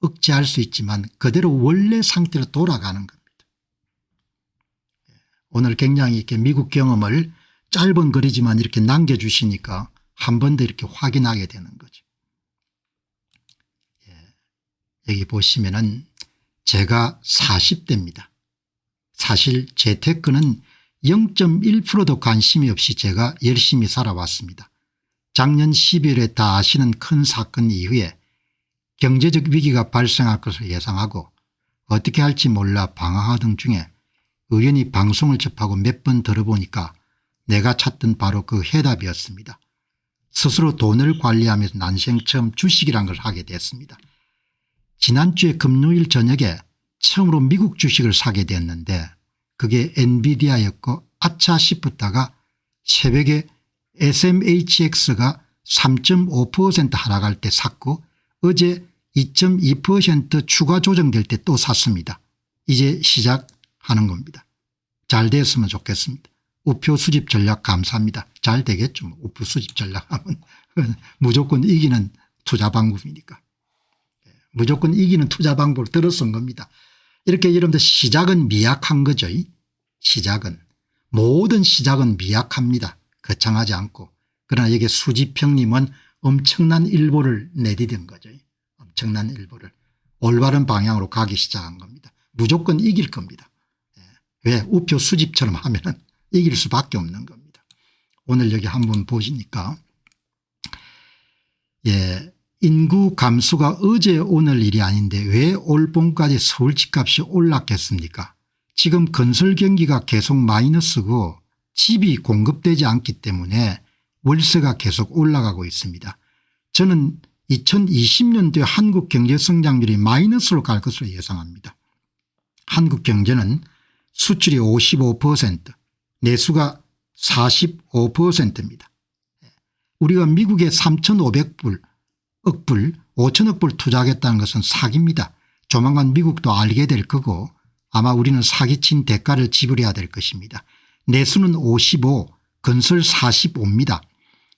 S1: 억제할 수 있지만 그대로 원래 상태로 돌아가는 겁니다. 오늘 굉장히 이렇게 미국 경험을 짧은 거리지만 이렇게 남겨주시니까 한 번 더 이렇게 확인하게 되는 거죠. 여기 보시면은 제가 40대입니다. 사실 재테크는 0.1%도 관심이 없이 제가 열심히 살아왔습니다. 작년 12월에 다 아시는 큰 사건 이후에 경제적 위기가 발생할 것을 예상하고 어떻게 할지 몰라 방황하던 중에 우연히 방송을 접하고 몇 번 들어보니까 내가 찾던 바로 그 해답이었습니다. 스스로 돈을 관리하면서 난생 처음 주식이란 걸 하게 됐습니다. 지난주에 금요일 저녁에 처음으로 미국 주식을 사게 됐는데 그게 엔비디아였고 아차 싶었다가 새벽에 SMHX가 3.5% 하락할 때 샀고 어제 2.2% 추가 조정될 때 또 샀습니다. 이제 시작하는 겁니다. 잘 됐으면 좋겠습니다. 우표 수집 전략 감사합니다. 잘 되겠죠. 우표 수집 전략하면 무조건 이기는 투자 방법이니까. 무조건 이기는 투자 방법을 들어 쓴 겁니다. 이렇게 여러분들 시작은 미약한 거죠. 시작은. 모든 시작은 미약합니다. 거창하지 않고. 그러나 여기 수지평님은 엄청난 일보를 내디딘 거죠. 엄청난 일보를. 올바른 방향으로 가기 시작한 겁니다. 무조건 이길 겁니다. 왜? 우표 수집처럼 하면은 이길 수밖에 없는 겁니다. 오늘 여기 한번 보시니까 인구 감소가 어제 오늘 일이 아닌데 왜 올 봄까지 서울 집값이 올랐겠습니까? 지금 건설 경기가 계속 마이너스고 집이 공급되지 않기 때문에 월세가 계속 올라가고 있습니다. 저는 2020년도에 한국 경제 성장률이 마이너스로 갈 것으로 예상합니다. 한국 경제는 수출이 55%, 내수가 45%입니다. 우리가 미국에 3,500불 억불 5천억 불 투자하겠다는 것은 사기입니다. 조만간 미국도 알게 될 거고 아마 우리는 사기친 대가를 지불해야 될 것입니다. 내수는 55, 건설 45입니다.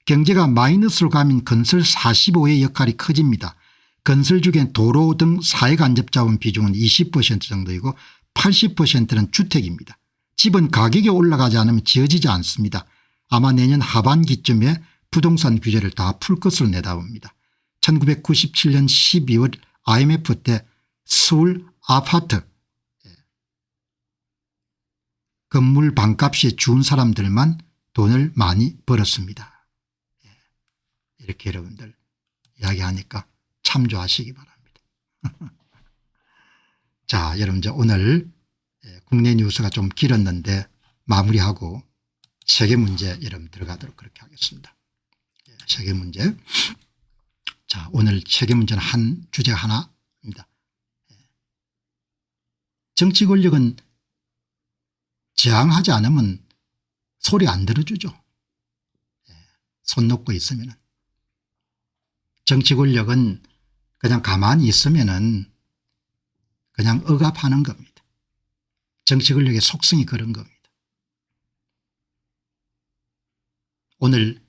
S1: 경제가 마이너스로 가면 건설 45의 역할이 커집니다. 건설 중에 도로 등 사회간접자본 비중은 20% 정도이고 80%는 주택입니다. 집은 가격이 올라가지 않으면 지어지지 않습니다. 아마 내년 하반기쯤에 부동산 규제를 다 풀 것으로 내다봅니다. 1997년 12월 IMF 때 서울 아파트 건물 반값이 준 사람들만 돈을 많이 벌었습니다. 이렇게 여러분들 이야기하니까 참조하시기 바랍니다. 자, 여러분들 오늘 국내 뉴스가 좀 길었는데 마무리하고 세계 문제 여러분 들어가도록 그렇게 하겠습니다. 세계 문제. 자, 오늘 세계 문제는 한 주제 하나입니다. 정치 권력은 저항하지 않으면 소리 안 들어주죠. 손 놓고 있으면은. 정치 권력은 그냥 가만히 있으면은 그냥 억압하는 겁니다. 정치 권력의 속성이 그런 겁니다. 오늘